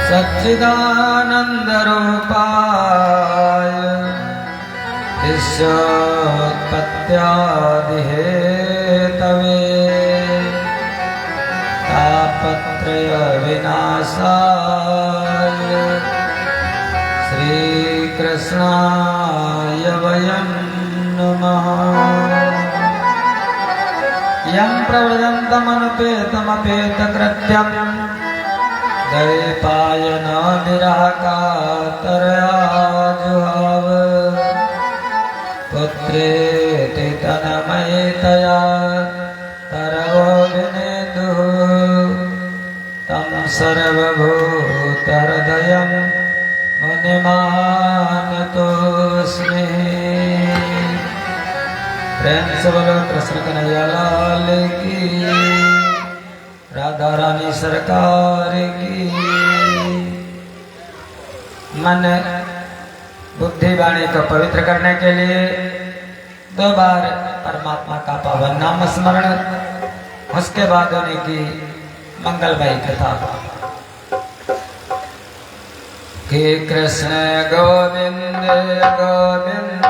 सच्चिदानंद रूपाय ईश्वरोत्पत्त्यादिहेतवे तापत्रय विनाशाय श्रीकृष्णाय वयं नमः। यं प्रव्रजन्तमनुपेतमपेतकृत्यं दैपायनो निराकातरया जुहाव पुत्रेति तनमयितया तरवो विनेदुः तं सर्वभूतहृदयं मुनिमानतोऽस्मि। प्रेम से बोलो कृष्ण कन्हैया लाल की, राधा रानी सरकार की। मन बुद्धि वाणी को पवित्र करने के लिए 2 बार परमात्मा का पावन नाम स्मरण, उसके बाद उन्हीं की मंगलमयी कथा कि कृष्ण गोविंद गोविंद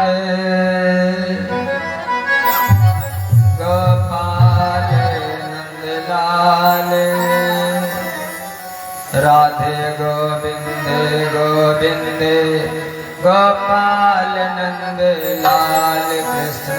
गोपाल नंदलाल, राधे गोविंद गोविंद गोपाल नंद लाल कृष्ण।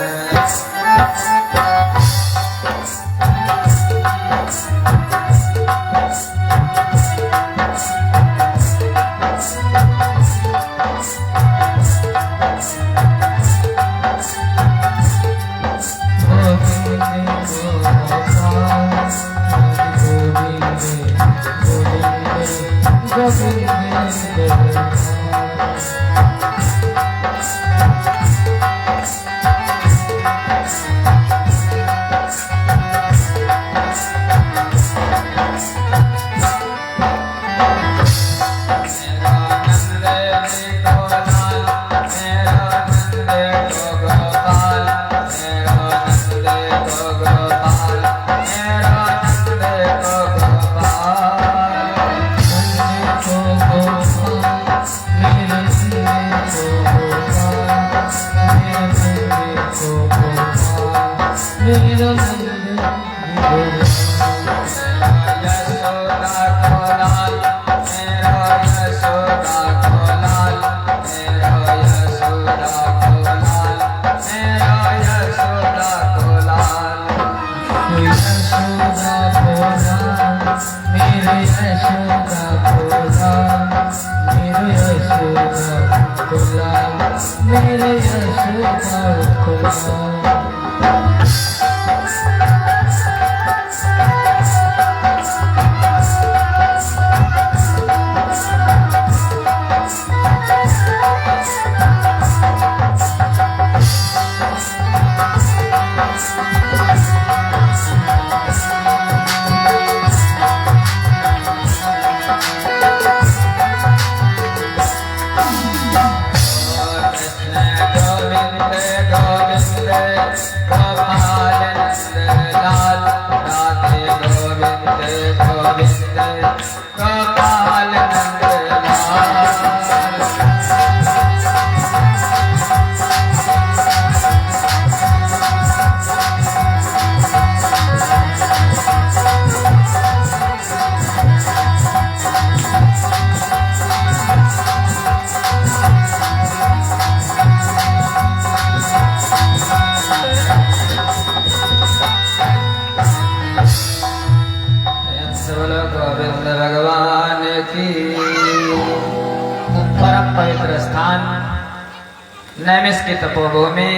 नैमिष की तपोभूमि,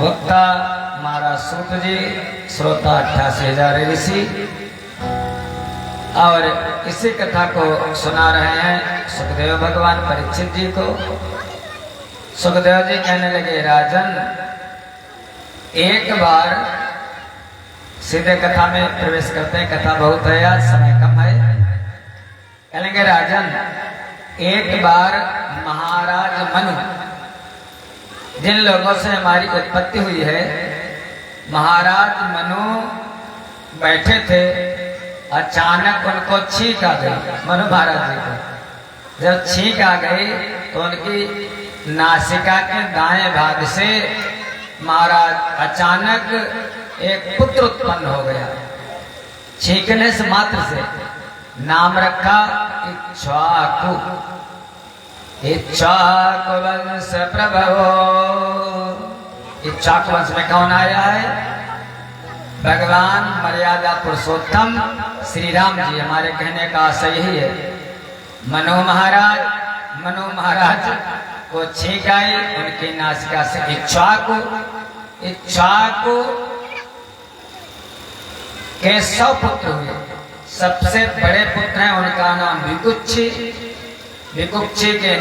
वक्ता महाराज सूत जी, श्रोता 88,000 ऋषि, और इसी कथा को सुना रहे हैं सुखदेव भगवान परीक्षित जी को। सुखदेव जी कहने लगे, राजन एक बार, सीधे कथा में प्रवेश करते हैं, कथा बहुत है आज, समय कम है। कहेंगे राजन, एक बार महाराज मनु, जिन लोगों से हमारी उत्पत्ति हुई है, महाराज मनु बैठे थे अचानक उनको छींक आ गई, मनु महाराज जी को। जब छींक आ गई तो उनकी नासिका के दाएं भाग से महाराज अचानक एक पुत्र उत्पन्न हो गया। छींकने से मात्र से नाम रखा इक्ष्वाकु। इक्ष्वाकु वंश प्रभवो। इक्ष्वाकु वंश में कौन आया है? भगवान मर्यादा पुरुषोत्तम श्री राम जी। हमारे कहने का आशय यही है। मनु महाराज को छींक आई उनकी नासिका से। इक्ष्वाकु के 100 पुत्र हुए। सबसे बड़े पुत्र हैं, उनका नाम विकुक्षी, विकुक्षी के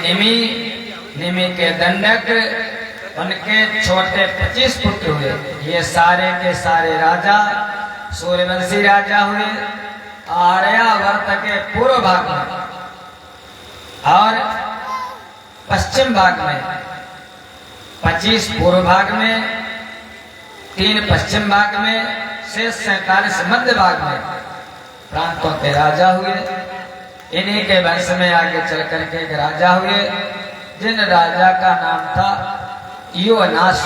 निमि के दंडक, उनके छोटे 25 पुत्र हुए। ये सारे के सारे राजा सूर्यवंशी राजा हुए। आर्यावर्त के पूर्व भाग में और पश्चिम भाग में 25 पूर्व भाग में, 3 पश्चिम भाग में, शेष 47 मध्य भाग में प्रांतों के राजा हुए। इन्हीं के वंश में आगे चल करके एक राजा हुए जिन राजा का नाम था योनास।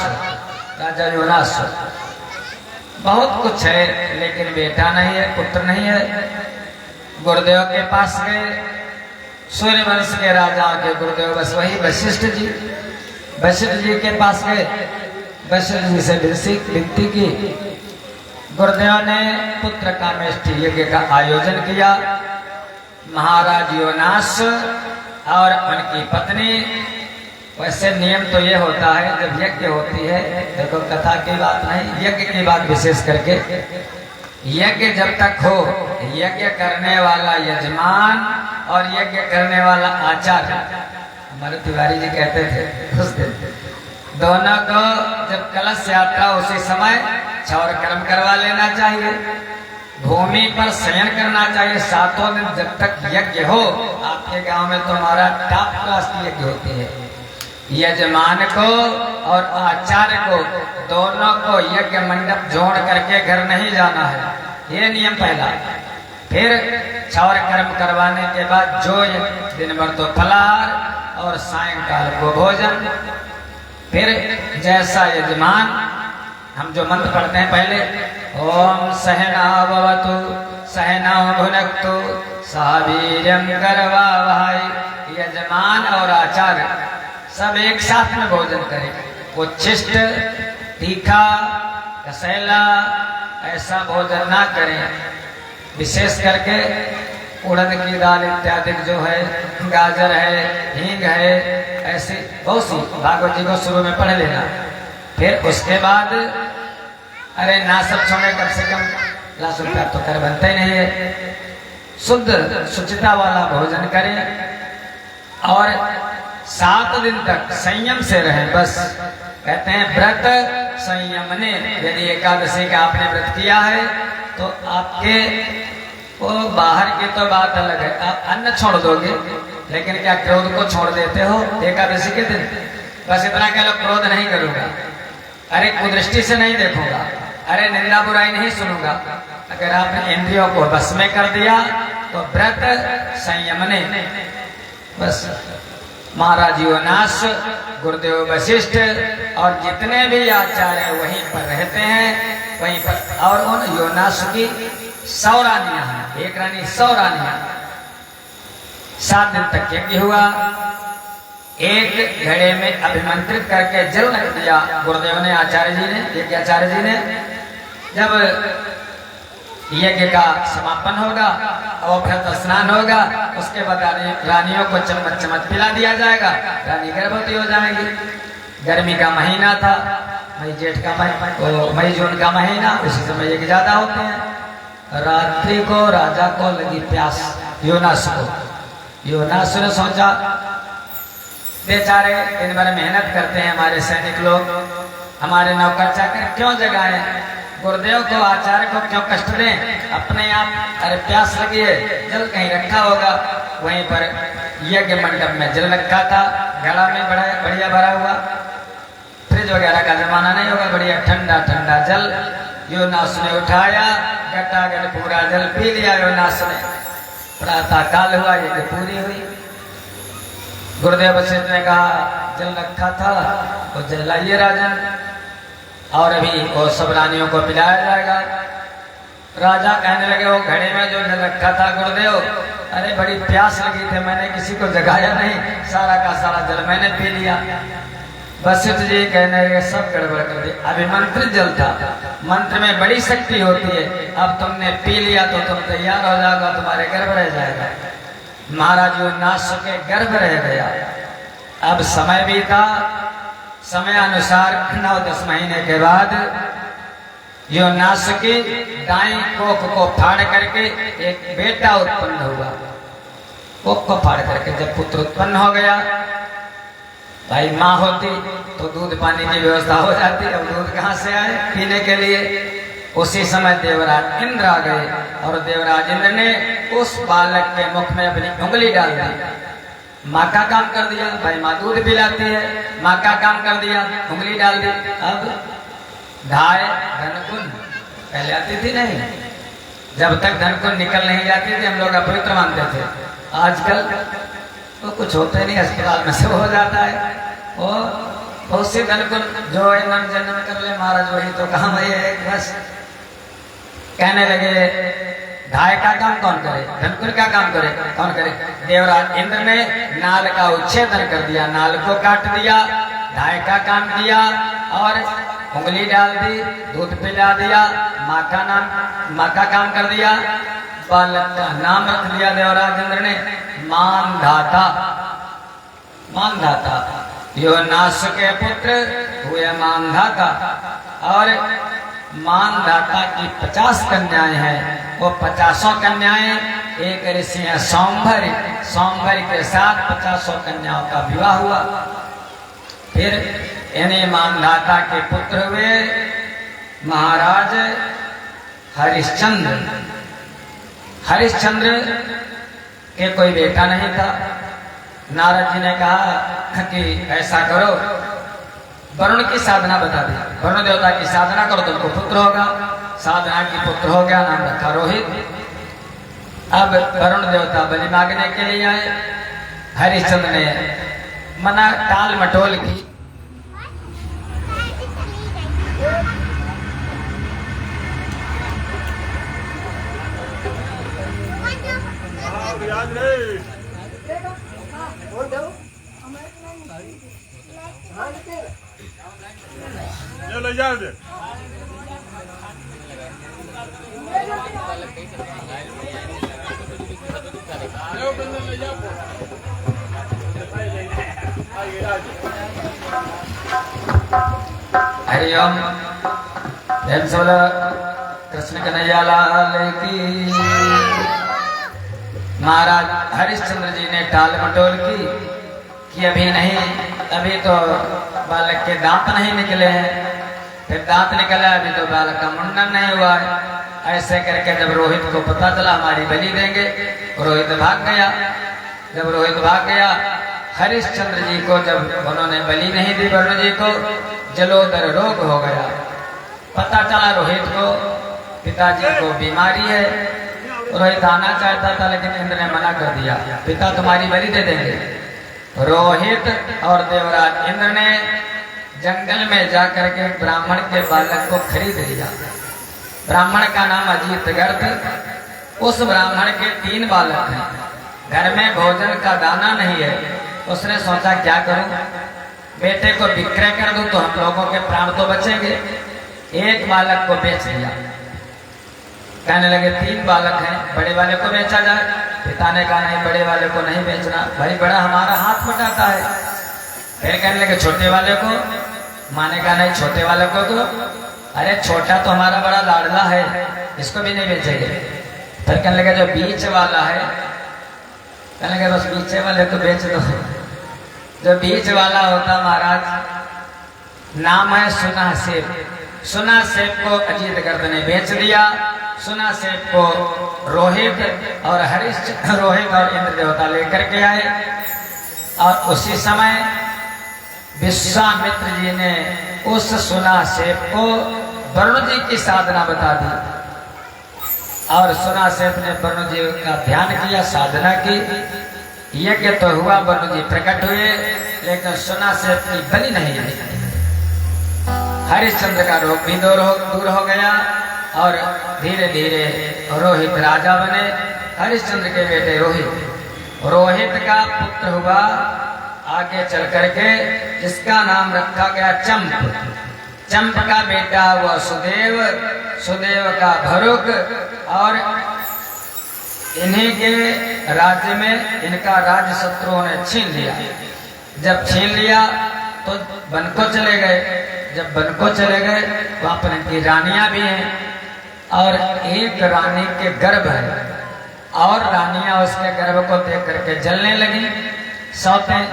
राजा योनास। बहुत कुछ है लेकिन बेटा नहीं है, पुत्र नहीं है। गुरुदेव के पास गए, सूर्यवंश के राजाओं के गुरुदेव बस वही वशिष्ठ जी। वशिष्ठ जी के पास गए, वशिष्ठ जी से विनती की। गुरुदेव ने पुत्र कामेष्टि यज्ञ का आयोजन किया। महाराज योनास और उनकी पत्नी। वैसे नियम तो ये होता है जब यज्ञ होती है, देखो कथा की बात नहीं, यज्ञ की बात विशेष करके, यज्ञ जब तक हो, यज्ञ करने वाला यजमान और यज्ञ करने वाला आचार्य, हमारे तिवारी जी कहते थे उस दिन, दोनों को जब कलश यात्रा उसी समय क्षौर कर्म करवा लेना चाहिए। भूमि पर शयन करना चाहिए 7 दिन जब तक यज्ञ हो। आपके गांव में तो हमारा टॉप क्लास की यज्ञ होती है। यजमान को और आचार्य को दोनों को यज्ञ मंडप जोड़ करके घर नहीं जाना है, ये नियम पहला। फिर क्षौर कर्म करवाने के बाद जो दिन भर तो फलाहार और सायंकाल को भोजन। फिर जैसा यजमान, हम जो मंत्र पढ़ते हैं पहले, ओम सहना भवतु सहना भुनक्तु सह वीर्यं करवावहै। यजमान और आचार्य सब एक साथ में भोजन करें। उच्छिष्ट, तीखा, कसैला ऐसा भोजन ना करें। विशेष करके उड़द की दाल इत्यादि जो है, गाजर है, हींग है, ऐसी बहुत सी भागवत जी को शुरू में पढ़ लेना। फिर उसके बाद अरे ना सब छोड़े, कम से कम लहसुन प्याज तो कर बनते ही नहीं है। शुद्ध शुचिता वाला भोजन करें और 7 दिन तक संयम से रहें। बस कहते हैं व्रत संयम ने। यदि एकादशी का आपने व्रत किया है तो आपके वो बाहर की तो बात अलग है, आप अन्न छोड़ दोगे, लेकिन क्या क्रोध को छोड़ देते हो एकादशी के दिन? बस इतना कह लो, क्रोध नहीं करूंगा, अरे कुदृष्टि से नहीं देखूंगा, अरे निंदा बुराई नहीं सुनूंगा। अगर आपने इंद्रियों को बस में कर दिया तो व्रत संयम ने। बस महाराज योनास, गुरुदेव वशिष्ठ और जितने भी आचार्य वहीं पर रहते हैं, वहीं पर। और उन योनास की 100 रानियां हैं, एक रानी 100 रानियां। 7 दिन तक यज्ञ हुआ। एक घड़े में अभिमंत्रित करके जल रख दिया गुरुदेव ने, आचार्य जी ने, यज्ञ आचार्य जी ने। जब यज्ञ का समापन होगा और फिर स्नान होगा, उसके बाद रानियों को चम्मच चम्मच पिला दिया जाएगा। रानी गर्भवती हो जाएगी। गर्मी का महीना था, मई जेठ का महीना, मई जून का महीना, उसी समय यज्ञ ज्यादा होते हैं। रात्रि को राजा को लगी प्यास, योनास को। योनास ने सोचा बेचारे दिन भर मेहनत करते हैं हमारे सैनिक लोग, हमारे नौकर चाकर, क्यों जगाए? गुरुदेव को, आचार्य को क्यों कष्ट दें? अपने आप अरे प्यास लगी है, जल कहीं रखा होगा। वहीं पर यज्ञ मंडप में जल रखा था, घड़ा में बढ़िया भरा हुआ। फ्रिज वगैरह का जमाना नहीं होगा, बढ़िया ठंडा ठंडा जल यो नास ने उठाया, गटागट पूरा जल पी लिया यो नास ने। प्रातः काल हुआ, ये पूरी हुई। गुरुदेव वशिष्ठ ने कहा जल रखा था वो जल लाइए राजन, और अभी वो सब रानियों को पिलाया जाएगा। राजा कहने लगे वो घड़े में जो जल रखा था गुरुदेव, अरे बड़ी प्यास लगी थी, मैंने किसी को जगाया नहीं, सारा का सारा जल मैंने पी लिया। वशिष्ठ जी कहने लगे सब गड़बड़ कर दी, अभी मंत्र जल था, मंत्र में बड़ी शक्ति होती है, अब तुमने पी लिया तो तुम तैयार हो जाओगे, तुम्हारे गर्भ रह जाएगा। महाराज जो नाश के गर्भ रह गया। अब समय बीता, समय अनुसार 9-10 महीने के बाद यो नाश की दाई कोख को फाड़ करके एक बेटा उत्पन्न हुआ। कोख को फाड़ करके जब पुत्र उत्पन्न हो गया, भाई माँ होती तो दूध पानी की व्यवस्था हो जाती, अब दूध कहाँ से आए पीने के लिए। उसी समय देवराज इंद्र आ गए और देवराज इंद्र ने उस बालक के मुख में अपनी उंगली डाल दी। माँ का काम कर दिया, भाई माँ दूध पिलाती है, माँ का काम कर दिया, उंगली डाल दी। अब ढाई धनकुन पहले आती थी नहीं, जब तक धनकुन निकल नहीं जाती थी हम लोग अपवित्र मानते थे। आजकल तो कुछ होता नहीं, अस्पताल में सब हो जाता है। वो बहुत सी धनकुन जो जन्म कर ले महाराज, वही तो काम है बस। कहने लगे ढाई का काम कौन करे, धनकुन का काम करे कौन करे। देवराज इंद्र ने नाल का उच्छेदन कर दिया, नाल को काट दिया, ढाई का काम किया और उंगली डाल दी, दूध पिला दिया, माँ का काम कर दिया। बालक का नाम रख दिया देवराज इंद्र ने मानधाता। मानधाता यो नाश के पुत्र हुए मानधाता। और मानधाता की 50 कन्याएं हैं, वो 50 कन्याएं एक ऋषि है सौंभरी, सौंभरी के साथ 50 कन्याओं का विवाह हुआ। फिर इन्हीं मानधाता के पुत्र हुए महाराज हरिश्चंद्र। हरिश्चंद्र के कोई बेटा नहीं था। नारद जी ने कहा कि ऐसा करो, वरुण की साधना बता दी, वरुण देवता की साधना करो तुमको पुत्र होगा। साधना की पुत्र हो गया, नाम रखा रोहित। अब वरुण देवता बलि मांगने के लिए आए, हरिश्चंद्र ने मना टाल मटोल की। ले जा दे। हरिओम। कृष्ण कन्हैया लाल की। महाराज हरिश्चंद्र जी ने टाल मटोल की कि अभी नहीं, अभी तो बालक के दांत नहीं निकले हैं। फिर दांत निकला, अभी तो बालक का मुंडन नहीं हुआ है। ऐसे करके जब रोहित को पता चला हमारी बलि देंगे, रोहित भाग गया। जब रोहित भाग गया, हरिश्चंद्र जी को जब उन्होंने बलि नहीं दी वरुण जी को, जलोदर रोग हो गया। पता चला रोहित को पिताजी को बीमारी है। रोहित आना चाहता था लेकिन इंद्र ने मना कर दिया, पिता तुम्हारी बलि दे देंगे। रोहित और देवराज इंद्र ने जंगल में जाकर के ब्राह्मण के बालक को खरीद लिया। ब्राह्मण का नाम अजीत गर्द। उस ब्राह्मण के 3 बालक हैं, घर में भोजन का दाना नहीं है। उसने सोचा क्या करूं, बेटे को विक्रय कर दूं तो हम लोगों के प्राण तो बचेंगे। एक बालक को बेच दिया। कहने लगे 3 बालक हैं, बड़े वाले को बेचा जाए। पिता ने कहा नहीं, बड़े वाले को नहीं बेचना, भाई बड़ा हमारा हाथ बटाता है। फिर कहने लगे छोटे वाले को। माँ ने कहा नहीं, छोटे वाले को तो, अरे छोटा तो हमारा बड़ा लाडला है, इसको भी नहीं बेचेंगे। फिर कहने लगे जो बीच वाला है, कहने लगे बस बीच वाले को बेच दो। जो बीच वाला होता महाराज नाम है सुना सेब। सुना सेब को अजीत गर्द ने बेच दिया। सुना सेब को रोहित और रोहित और इंद्र देवता लेकर के आए। और उसी समय विश्वामित्र जी ने उस सुना सेब को वरुण जी की साधना बता दी। और सुना सेठ ने वरुण जी का ध्यान किया, साधना की। यज्ञ तो हुआ, वरुण जी प्रकट हुए, लेकिन सुना सेठ की बलि नहीं हुई। हरिश्चंद्र का रोग भी दूर हो गया और धीरे धीरे रोहित राजा बने। हरिश्चंद्र के बेटे रोहित का पुत्र हुआ आगे चल करके, जिसका नाम रखा गया चंप का बेटा हुआ सुदेव का भरुक। और इन्हीं के राज्य में इनका राज्य शत्रुओं ने छीन लिया। जब छीन लिया तो वन को चले गए। जब वन को चले गए, वहां पर इनकी रानियां भी हैं और एक रानी के गर्भ है, और रानियां उसके गर्भ को देख करके जलने लगी, सौतें।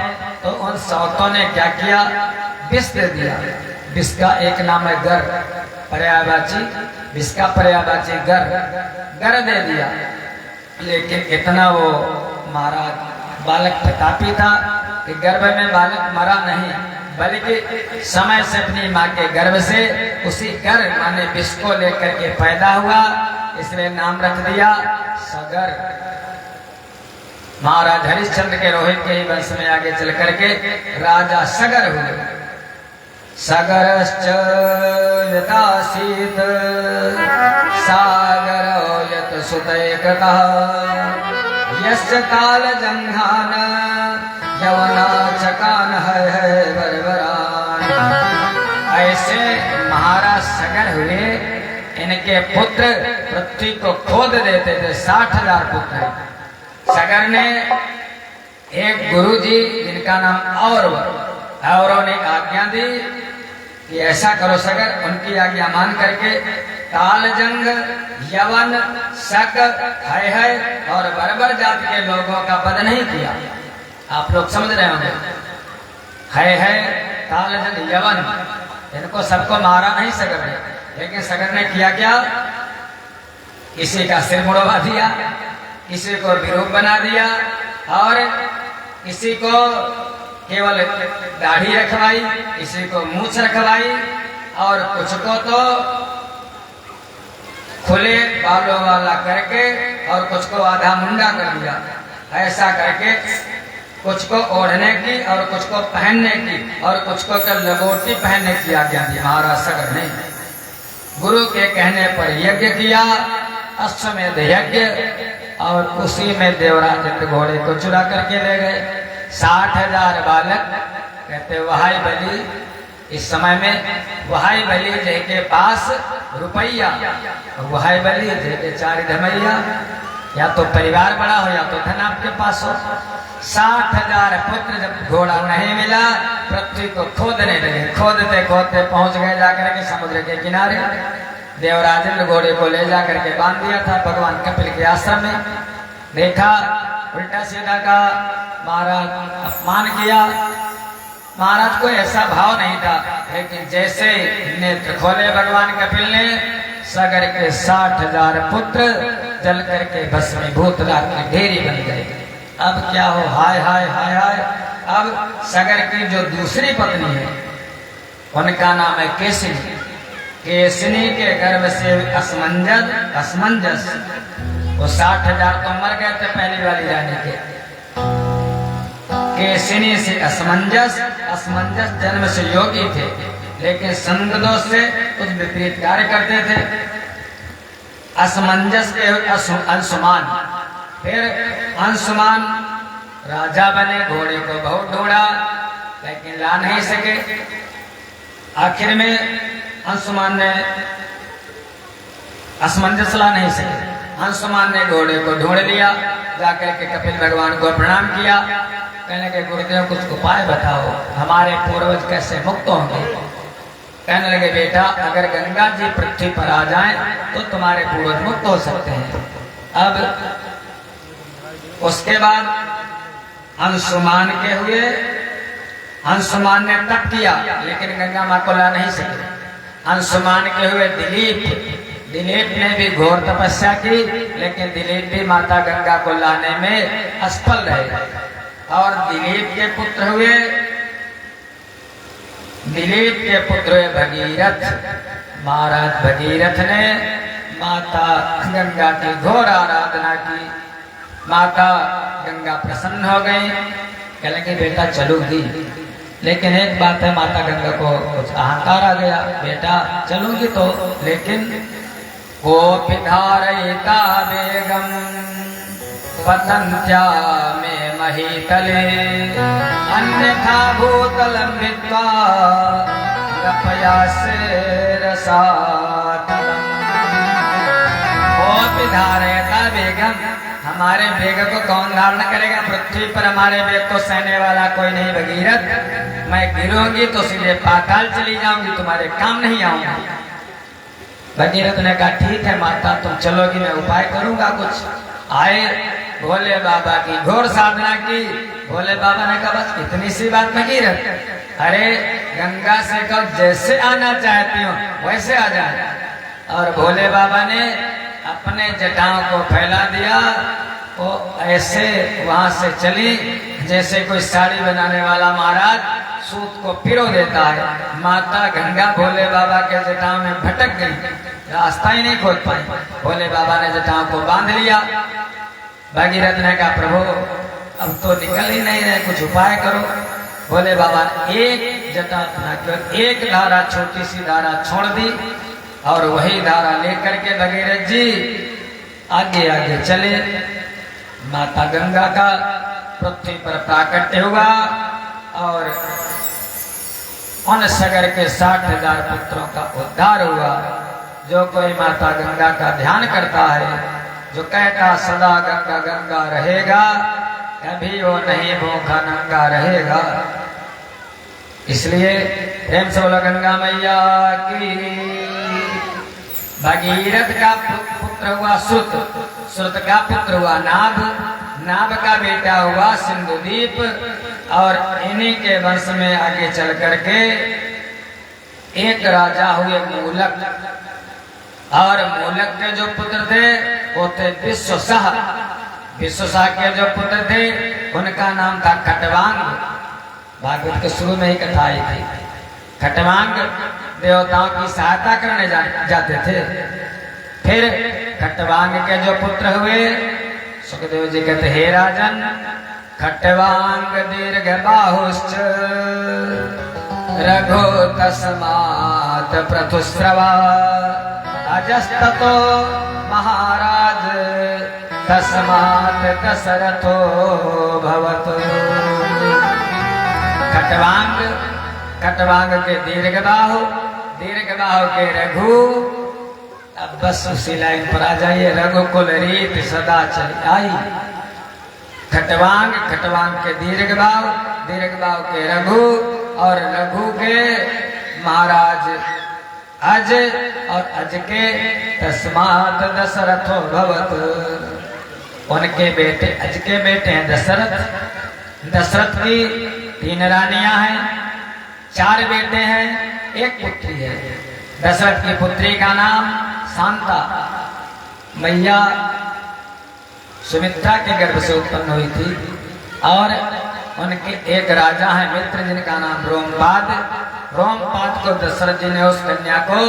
तो उन सौतों ने क्या किया, विष दे दिया। विष का एक नाम है गर, पर्यायवाची, विष का पर्यायवाची गर दे दिया। लेकिन इतना वो महाराज बालक प्रतापी था कि गर्भ में बालक मरा नहीं, बल्कि समय से अपनी माँ के गर्भ से उसी गर माने विष को लेकर के पैदा हुआ, इसलिए नाम रख दिया सगर। महाराज हरिश्चंद्र के रोहित के ही वंश में आगे चल करके राजा सगर हुए। सगरश्च यथासीत सागरो यत सुतैकतः यस्य काल जंघान यवना चकान है बरबरान। ऐसे महाराज सगर हुए। इनके पुत्र पृथ्वी को खोद देते थे। 60,000 पुत्र हैं। सगर ने एक गुरुजी जिनका नाम औरों ने आज्ञा दी कि ऐसा करो सगर, उनकी आज्ञा मान करके तालजंग, यवन, शक, है और बर्बर जाति के लोगों का वध नहीं किया। आप लोग समझ रहे होंगे। है तालजंग, यवन, इनको सबको मारा नहीं सगर ने, लेकिन सगर ने किया क्या, किसी का सिर मुड़वा दिया, किसी को विरूप बना दिया और किसी को केवल दाढ़ी रखवाई, किसी को मूछ रखवाई और कुछ को तो खुले बालों वाला करके और कुछ को आधा मुंडा कर दिया। ऐसा करके कुछ को ओढ़ने की और कुछ को पहनने की और कुछ को लंगोटी पहनने की आज्ञा दी महाराज सगर ने। गुरु के कहने पर यज्ञ किया, अश्वमेध यज्ञ, और उसी में देवराज इंद्र घोड़े को चुरा करके ले गए। 60,000 बालक कहते वहाई बलि। इस समय में वहाई बलि जय के पास रुपया, वहाई बलि जय के 4 धमैया, या तो परिवार बड़ा हो या तो धन आपके पास हो। 60,000 पुत्र जब घोड़ा नहीं मिला, पृथ्वी को खोदने लगे। खोदते खोदते पहुंच गए जाकर के समुद्र के किनारे। देवराजेंद्र घोड़े को ले जाकर के बांध दिया था भगवान कपिल के आश्रम में। देखा उल्टा सीधा का महाराज अपमान किया। महाराज को ऐसा भाव नहीं था, लेकिन जैसे नेत्र खोले भगवान कपिल ने, सगर के 60,000 पुत्र जल करके भस्मीभूत राख की ढेरी बन गए। अब क्या हो, हाय हाय हाय हाय। अब सगर की जो दूसरी पत्नी है उनका नाम है केसनी। केसनी के गर्भ से असमंजस, वो 60,000 तो मर गए थे पहली वाली रानी के। केसनी से असमंजस जन्म से योगी थे, लेकिन संग दोष से कुछ विपरीत कार्य करते थे। असमंजस के अंशुमान, फिर अंशुमान राजा बने। घोड़े को बहुत ढूंढा लेकिन ला नहीं सके। आखिर में अंशुमान ने असमंजस ला नहीं सके। अंशुमान ने घोड़े को ढूंढ लिया, जाकर के कपिल भगवान को प्रणाम किया। कहने के गुरुदेव कुछ उपाय बताओ, हमारे पूर्वज कैसे मुक्त होंगे। कहने लगे बेटा, अगर गंगा जी पृथ्वी पर आ जाएं तो तुम्हारे पूर्वज मुक्त हो सकते हैं। अब उसके बाद अंशुमान के हुए। अंशुमान ने तप किया लेकिन गंगा माँ को ला नहीं सके। अंशुमान के हुए दिलीप ने भी घोर तपस्या की, लेकिन दिलीप भी माता गंगा को लाने में असफल रहे। और दिलीप के पुत्र हुए भगीरथ। महाराज भगीरथ ने माता गंगा की घोर आराधना की। माता गंगा प्रसन्न हो गई, कहने की बेटा चलूंगी, लेकिन एक बात है, माता गंगा को कुछ अहंकार आ गया, बेटा चलूंगी तो, लेकिन वो पिधारयिता बेगम पतंत्या में महीतले अन्यथा भूतलम विद्वा गपयासे रसातलम। वो पिधारयिता बेगम, हमारे बेग को कौन धारण करेगा? पृथ्वी पर हमारे बेग को सहने वाला कोई नहीं भगीरथ। मैं गिरूंगी तो सीधे पाताल चली जाऊंगी, तुम्हारे काम नहीं आऊंगी। भगीरथ ने कहा ठीक है माता, तुम चलोगी, मैं उपाय करूंगा कुछ। आए भोले बाबा की घोर साधना की। भोले बाबा ने कहा बस इतनी सी बात भगीरथ, अरे गंगा से कब जैसे आना चाहती हो वैसे आ जाए। और भोले बाबा ने अपने जटाओं को फैला दिया, वो ऐसे वहां से चली जैसे कोई साड़ी बनाने वाला महाराज सूत को पिरो देता है। माता गंगा भोले बाबा के जटाओं में भटक गई, रास्ता ही नहीं खोज पाई। भोले बाबा ने जटाओं को बांध लिया। भगीरथ ने कहा प्रभु अब तो निकल ही नहीं रहे, कुछ उपाय करो। भोले बाबा ने एक जटा एक धारा, छोटी सी धारा छोड़ दी और वही धारा लेकर के भगीरथ जी आगे आगे चले। माता गंगा का पृथ्वी पर प्राकट्य हुआ और उन सगर के 60,000 पुत्रों का उद्धार हुआ। जो कोई माता गंगा का ध्यान करता है, जो कहता सदा गंगा गंगा रहेगा, कभी वो नहीं भूखा नंगा रहेगा। इसलिए प्रेम से बोलो गंगा मैया की। भगीरथ का पुत्र हुआ श्रुत, श्रुत का पुत्र हुआ नाभ, नाभ का बेटा हुआ सिंधुदीप, और इन्हीं के वंश में आगे चल करके एक राजा हुए मूलक, और मूलक के जो पुत्र थे वो थे विश्वसाह। विश्वसाह के जो पुत्र थे उनका नाम था खटवांग। भागवत के शुरू में ही कथा आई थी। खटवांग देवताओं की सहायता करने जाते थे। फिर खटवांग के जो पुत्र हुए, सुखदेव जी कहते हे राजन, खटवांग दीर्घ बाहुश्च रघु तस्मात् प्रथुस्रवा अजस्ततो महाराज तस्मात् दशरथो भवतु। खटवांग, खटवांग के दीर्घ बाहु, दीर्घ बाहु के रघु। अब बस उसी लाइन पर आ जाइए, रघुकुल रीत सदा चली आई। खटवांग, खटवांग के दीर्घ बाहु, दीर्घ बाहु के रघु, और रघु के महाराज अज, और अज के तस्मात् दशरथो भवत। उनके बेटे, अज के बेटे हैं दशरथ। दशरथ की 3 रानियां हैं, 4 बेटे हैं, 1 पुत्री है। दशरथ की पुत्री का नाम शांता, मैया सुमित्रा के गर्भ से उत्पन्न हुई थी। और उनके एक राजा हैं मित्र, जिनका नाम रोमपाद। रोमपाद को दशरथ जी ने उस कन्या को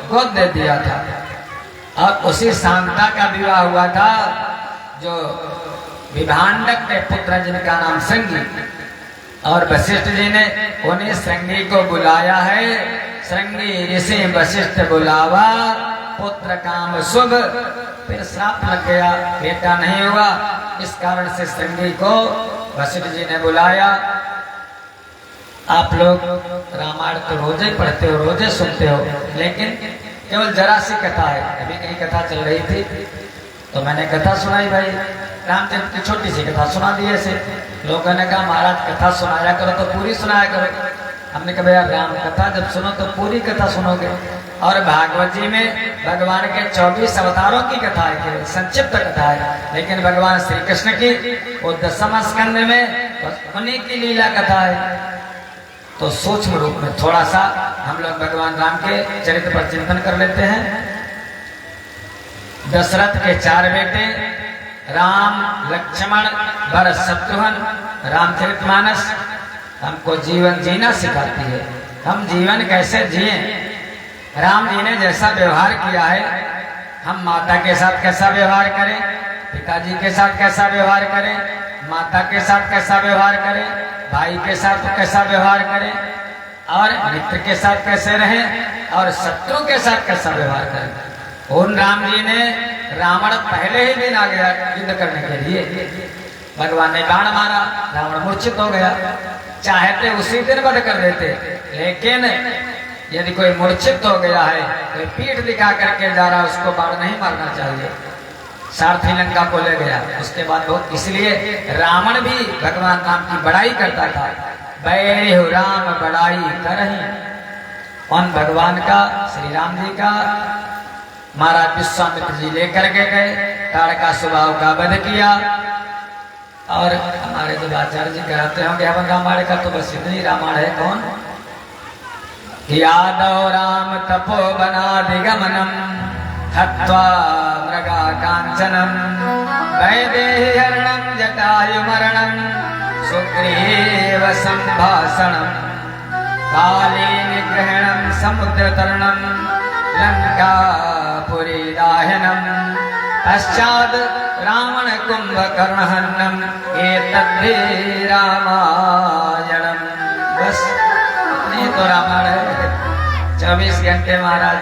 गोद दे दिया था, और उसी शांता का विवाह हुआ था जो विभांडक के पुत्र, जिनका नाम श्रृंगी। और वशिष्ठ जी ने उन्हें श्रृंगी को बुलाया है। श्रृंगी ऋषि वशिष्ठ बुलावा, पुत्र काम शुभ। फिर श्राप लग गया, बेटा नहीं हुआ। इस कारण से श्रृंगी को वशिष्ठ जी ने बुलाया। आप लोग रामायण तो रोजे पढ़ते हो, रोजे सुनते हो, लेकिन केवल जरा सी कथा है। अभी कहीं कथा चल रही थी तो मैंने कथा सुनाई, भाई रामचंद्र की छोटी सी कथा सुना दी ऐसे। लोगों ने कहा महाराज कथा सुनाया करो तो पूरी सुनाया करो। हमने कहा यार राम कथा जब सुनो तो पूरी कथा सुनोगे। और भागवत जी में भगवान के 24 अवतारों की कथा है, संक्षिप्त कथा है, लेकिन भगवान श्री कृष्ण की वो 10वें स्कंद में उन्हीं की लीला कथा है। तो सूक्ष्म रूप में थोड़ा सा हम लोग भगवान राम के चरित्र पर चिंतन कर लेते हैं। दशरथ के 4 बेटे राम, लक्ष्मण, भरत, शत्रुघ्न। रामचरितमानस हमको जीवन जीना सिखाती है, हम जीवन कैसे जिए। राम जी ने जैसा व्यवहार किया है, हम माता के साथ कैसा व्यवहार करें, पिताजी के साथ कैसा व्यवहार करें, माता के साथ कैसा व्यवहार करें, भाई के साथ कैसा व्यवहार करें, और मित्र के साथ कैसे रहें, और शत्रु के साथ कैसा व्यवहार करें। उन राम जी ने रावण पहले ही दिन आ गया युद्ध करने के लिए। भगवान ने बाण मारा, रावण मूर्छित हो गया। चाहते उसी दिन वध कर देते, लेकिन यदि कोई मूर्छित हो गया है, कोई पीठ दिखा करके जा रहा है, उसको बाण नहीं मारना चाहिए। सारथी लंका को ले गया। उसके बाद बहुत, इसलिए रावण भी भगवान राम की बड़ाई करता था। बैरी हो राम बड़ाई करही, उन भगवान का, श्री राम जी का महाराज विश्वामित्र जी लेकर के गए, ताड़का स्वभाव का वध किया। और हमारे जो आचार्य जी कहते होंगे हवन रामायण का, तो बस इतनी रामायण है। कौन? यादव राम तपो बना दिगमनम हत्वा मृगा कांचनम वैदेही हरणम जटायु मरणम सुग्रीव संभाषणम काली निग्रहणम समुद्र तरणम लंकापुरी दाहनम पश्चात रावण कुंभकर्णहनम एतद्धि रामायणम। बस नहीं तो रामायण है। 24 घंटे महाराज।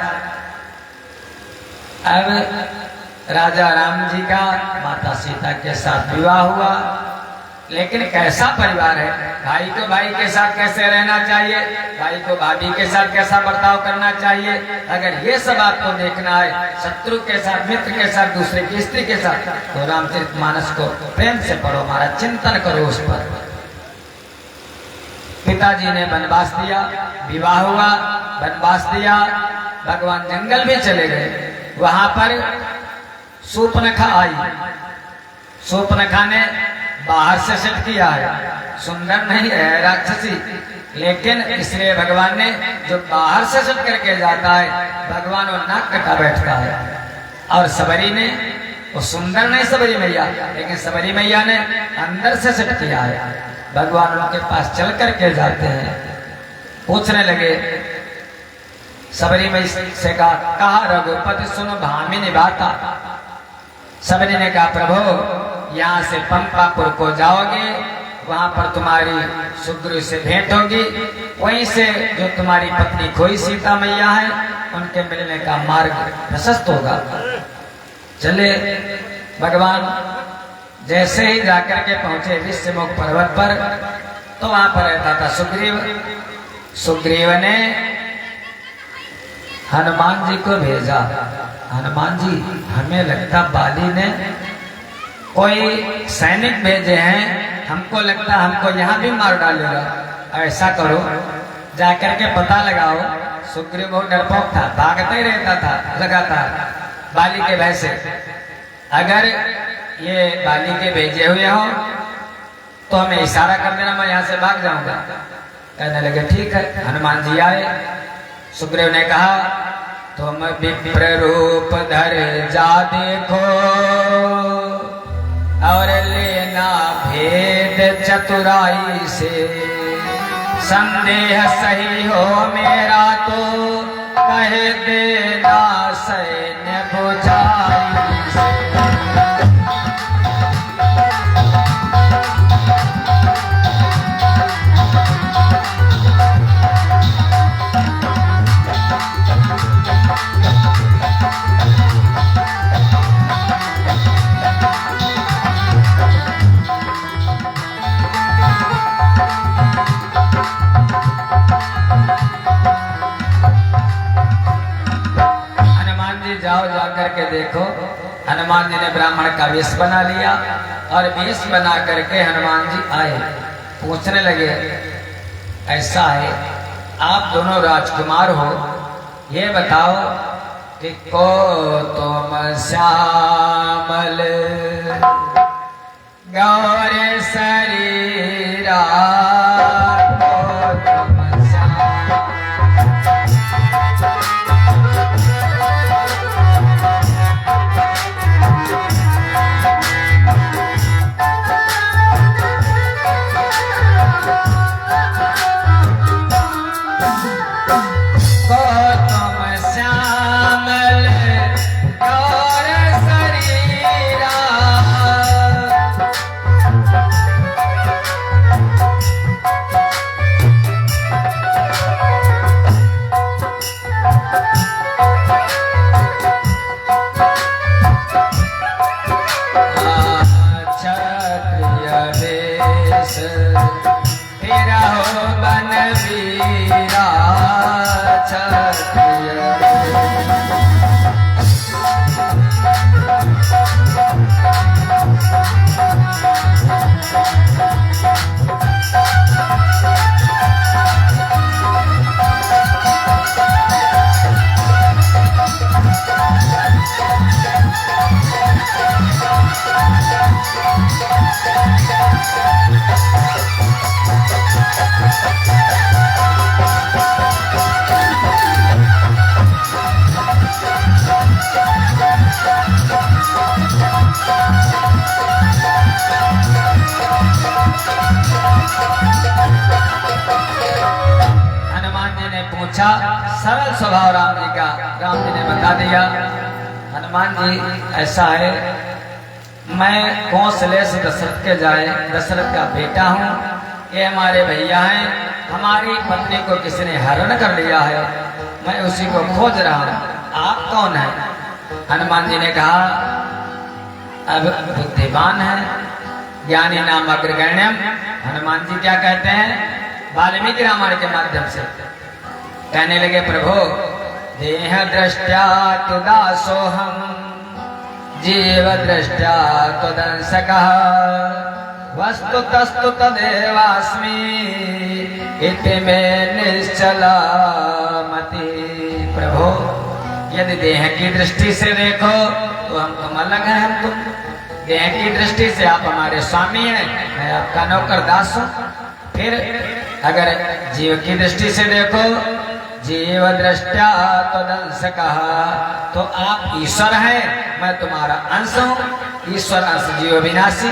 अब राजा राम जी का माता सीता के साथ विवाह हुआ, लेकिन कैसा परिवार है, भाई को भाई के साथ कैसे रहना चाहिए, भाई को भाभी के साथ कैसा बर्ताव करना चाहिए, अगर ये सब आपको देखना है, शत्रु के साथ, मित्र के साथ, दूसरे की स्त्री के साथ, तो रामचरितमानस को प्रेम से पढ़ो महाराज, चिंतन करो उस पर। पिताजी ने वनवास दिया, विवाह हुआ, वनवास दिया, भगवान जंगल भी चले गए। वहां पर शूर्पणखा आई। शूर्पणखा ने बाहर से सेट किया है, सुंदर नहीं है, राक्षसी, लेकिन इसलिए भगवान ने जो बाहर से सेट करके जाता है, भगवान वो नाक कटा बैठता है। और सबरी ने, वो सुंदर नहीं सबरी मैया, लेकिन सबरी मैया ने अंदर से सेट किया है। भगवान उनके पास चल करके जाते हैं, पूछने लगे, सबरी मैया से कहा रघुपति सुनो भामी निभाता। सबरी ने कहा प्रभु यहाँ से पंपापुर को जाओगे, वहां पर तुम्हारी सुग्रीव से भेंट होगी, वहीं से जो तुम्हारी पत्नी खोई सीता मैया है उनके मिलने का मार्ग प्रशस्त होगा। चले भगवान जैसे ही जाकर के पहुंचे विश्वमुख पर्वत पर, तो वहां पर रहता था सुग्रीव। सुग्रीव ने हनुमान जी को भेजा, हनुमान जी हमें लगता बाली ने कोई सैनिक भेजे हैं, हमको लगता हमको यहाँ भी मार डालेगा, ऐसा करो जाकर के पता लगाओ। सुग्रीव बहुत डरपोक था, भागता ही रहता था लगातार बाली के भय से। अगर ये बाली के भेजे हुए हो तो हमें इशारा कर देना, मैं यहाँ से भाग जाऊंगा। कहने लगे ठीक है। हनुमान जी आए, सुग्रीव ने कहा तुम विप्र रूप धर जा देखो, और लेना भेद चतुराई से, संदेह सही हो मेरा तो कह देना सैन्य बुझाई से। जाओ जाकर के देखो। हनुमान जी ने ब्राह्मण का वेश बना लिया, और वेश बना करके हनुमान जी आए, पूछने लगे ऐसा है आप दोनों राजकुमार हो, ये बताओ कि को तुम श्यामल गौर शरीरा, अच्छा सरल स्वभाव राम जी का राम जी ने बता दिया। हनुमान जी ऐसा है, मैं कौशले से दशरथ के जाए, दशरथ का बेटा हूँ, ये हमारे भैया हैं, हमारी पत्नी को किसी ने हरण कर लिया है, मैं उसी को खोज रहा हूँ, आप कौन है? हनुमान जी ने कहा अब बुद्धिमान है, ज्ञानी नाम अग्रगण्यम। हनुमान जी क्या कहते हैं? वाल्मीकि रामायण के माध्यम से कहने लगे, प्रभु देह दृष्टया तु दासोहम जीव दृष्टया तु दंसकः वस्तु तस्तु तदेवास्मि इति मे निश्चला मति। प्रभु यदि देह की दृष्टि से देखो तो हम तुम अलग हैं, हम तुम। देह की दृष्टि से आप हमारे स्वामी हैं, मैं आपका नौकर दास हूँ। फिर अगर जीव की दृष्टि से देखो, जीव दृष्टया तो दंसकः, तो आप ईश्वर हैं, मैं तुम्हारा अंश हूँ, ईश्वर अंश जीव विनाशी।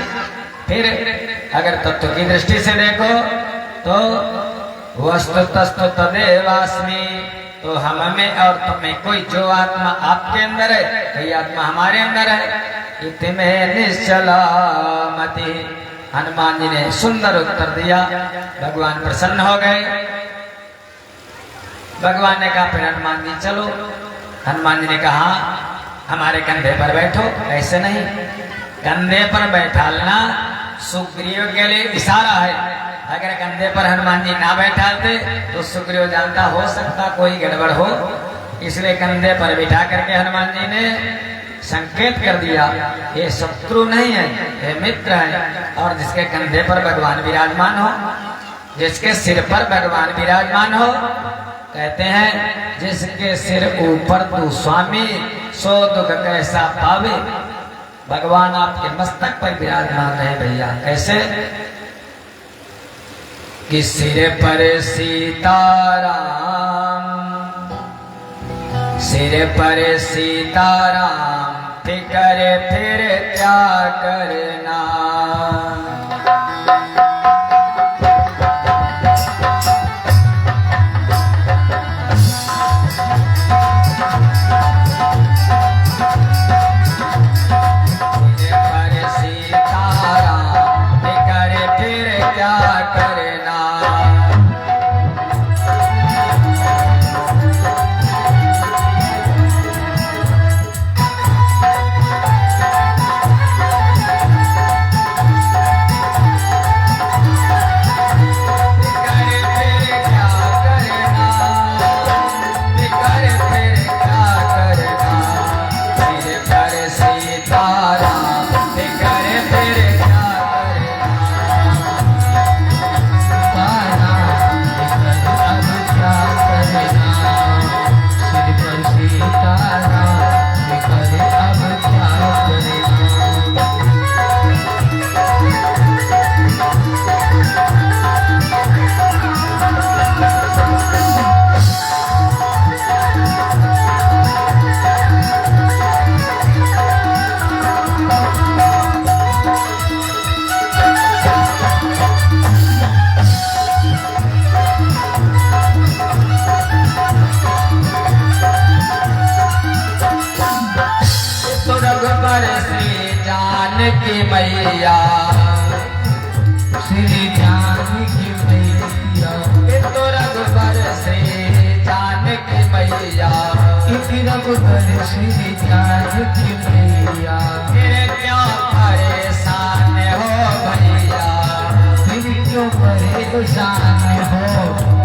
फिर अगर तत्व की दृष्टि से देखो तो वस्तु तस्तु तदेवास्मि, तो हम में और तुम्हें कोई जो आत्मा आपके अंदर है वही आत्मा हमारे अंदर है, इतने निश्चला मति। हनुमान जी ने सुंदर उत्तर दिया, भगवान प्रसन्न हो गए। भगवान ने कहा फिर हनुमान जी चलो। हनुमान जी ने कहा हमारे कंधे पर बैठो। ऐसे नहीं, कंधे पर बैठालना सुग्रीव के लिए इशारा है। अगर कंधे पर हनुमान जी ना बैठाते तो सुग्रीव जानता हो सकता कोई गड़बड़ हो, इसलिए कंधे पर बिठा करके हनुमान जी ने संकेत कर दिया ये शत्रु नहीं है, ये मित्र है। और जिसके कंधे पर भगवान विराजमान हो, जिसके सिर पर भगवान विराजमान हो, कहते हैं जिसके सिर ऊपर तू स्वामी सो दुख कैसा पावे। भगवान आपके मस्तक पर विराजमान है भैया। कैसे? कि सिर पर सीताराम, सिर पर सीताराम, फिकर फिर क्या करना। जानकी मैया, श्री जानकी मैया, तो रघुबर श्री जानकी मैया, रघुबर श्री जानकी मैया। फिर क्यों परेशान हो भैया, फिर क्यों परेशान हो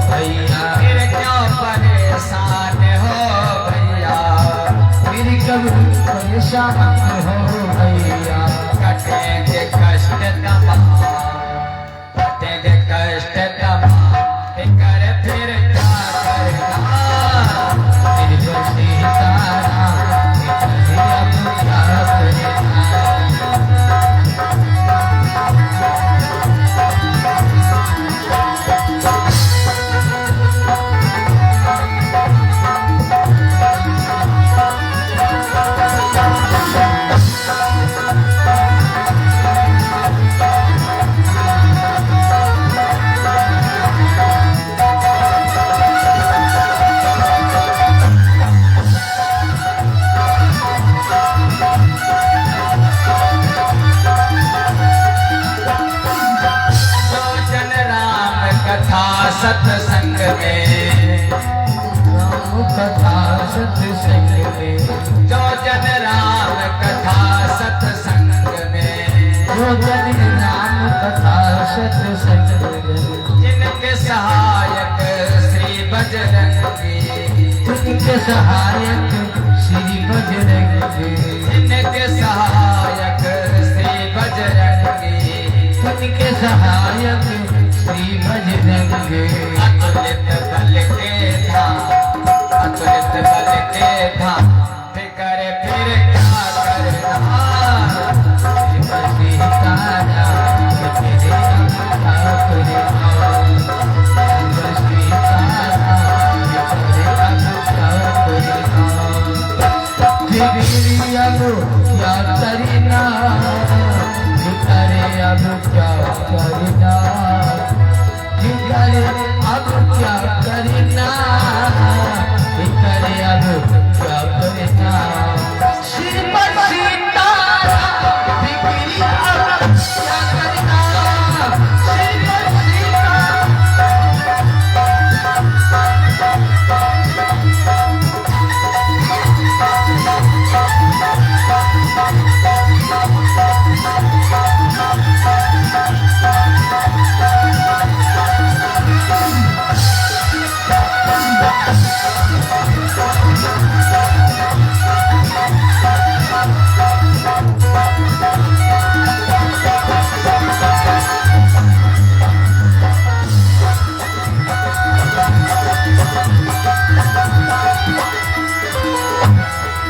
भैया, फिर क्यों परेशान हो भैया, फिर कभी परेशान हो भैया। कटेंगे कष्ट तमाम, कटेंगे कष्ट तमाम, फिकर फिर क्या करना। फिर जो सीताराम, फिर अब क्या करना। सत्संग में, राम कथा सत्संग में, जो जन राम कथा सत्संग में, जो जन राम कथा सत्संग में, जिनके सहायक श्री बजरंगी, जिनके सहायक श्री बजरंगी, जिनके सहायक श्री बजरंगी, जिनके सहायक श्री बजरंगी, अतुलित बल के धाम, अतुलित बल के धाम, फिकर फिर क्या करना, श्री सीताराम तेरे अब क्या करना, श्री सीताराम तेरे अब क्या करना, तेरी अब क्या करना, करे अब क्या करना, करे अब क्या करना, करे अब क्या करना, श्रीमद सीताराम बिगड़ी अब क्या करना, श्रीमद सीताराम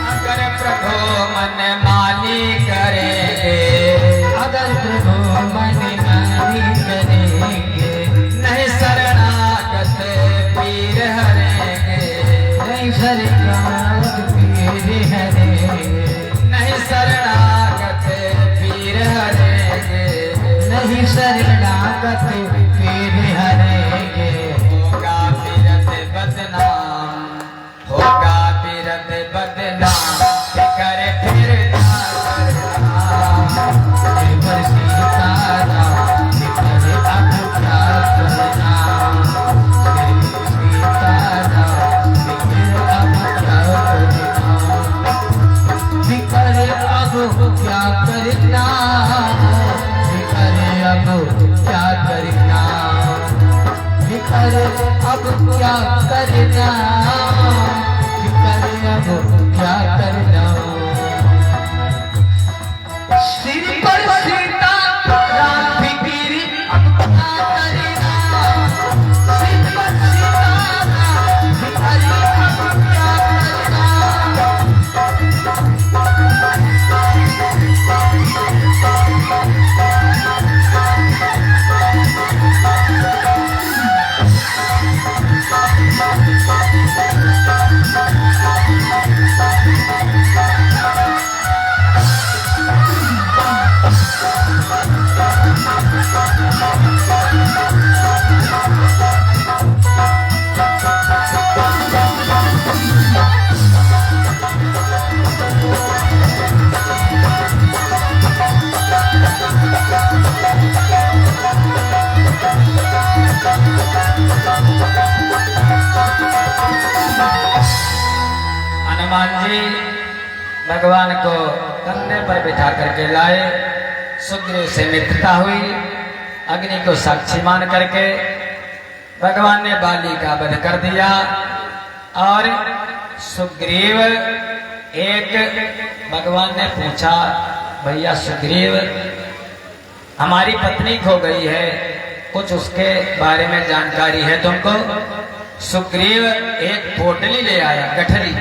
अगर प्रभु मन मानी करेंगे, अगर प्रभु मन मानी करेंगे, नहीं शरणागत पीर हरेंगे, नहीं शरणागत पीर हरेंगे, नहीं शरणागत पीर हरेंगे, नहीं शरणागत पीर हरेंगे, होगा बिरत बदनाम, होगा बिरत बदनाम, फिकर फिर क्या करना, श्रीमद सीताराम करे अब क्या करना, श्रीमद सीताराम करे अब क्या करना, करे अब क्या करना, करे अब क्या करना, करे अब क्या करना, करे अब क्या करना, श्रीमद सीताराम फिकिरी अब क्या करना, श्रीमद सीताराम फिकिरी अब क्या करना, हनुमान जी भगवान को कंधे पर बिठा करके लाए, सुग्रीव से मित्रता हुई, अग्नि को साक्षी मान करके भगवान ने बाली का वध कर दिया। और सुग्रीव एक भगवान ने पूछा, भैया सुग्रीव हमारी पत्नी खो गई है, कुछ उसके बारे में जानकारी है तुमको? सुग्रीव एक पोटली ले आया, गठरी,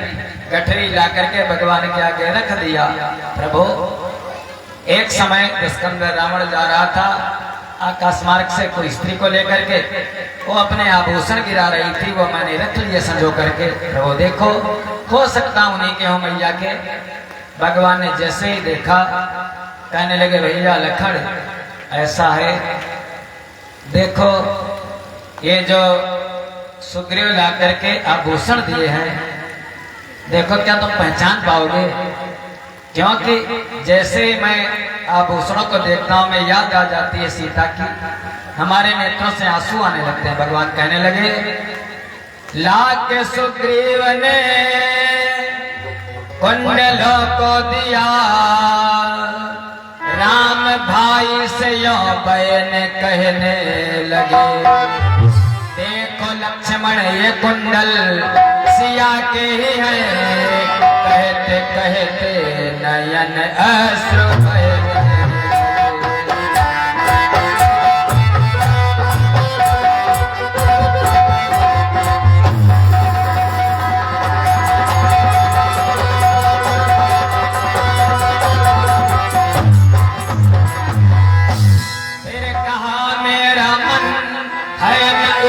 गठरी ला करके भगवान के आगे रख दिया। प्रभु एक समय स्कंदर रावण जा रहा था आकाश मार्ग से कोई स्त्री को लेकर के, वो अपने आभूषण गिरा रही थी, वो मैंने रख लिए संजो करके। प्रभु देखो, हो सकता उन्हीं के हो मैया के। भगवान ने जैसे ही देखा कहने लगे, भैया लखन ऐसा है, देखो ये जो सुग्रीव ला करके आभूषण दिए हैं, देखो क्या तुम पहचान पाओगे? क्योंकि जैसे मैं आभूषणों को देखता हूं मैं याद आ जाती है सीता की। हमारे नेत्रों से आंसू आने लगते हैं। भगवान कहने लगे, लाग सुग्रीव ने कुंडलों को दिया, राम भाई से यो बहन कहने लगे, देखो लक्ष्मण ये कुंडल सिया के ही है, कहते कहते नयन अश्रु बहे।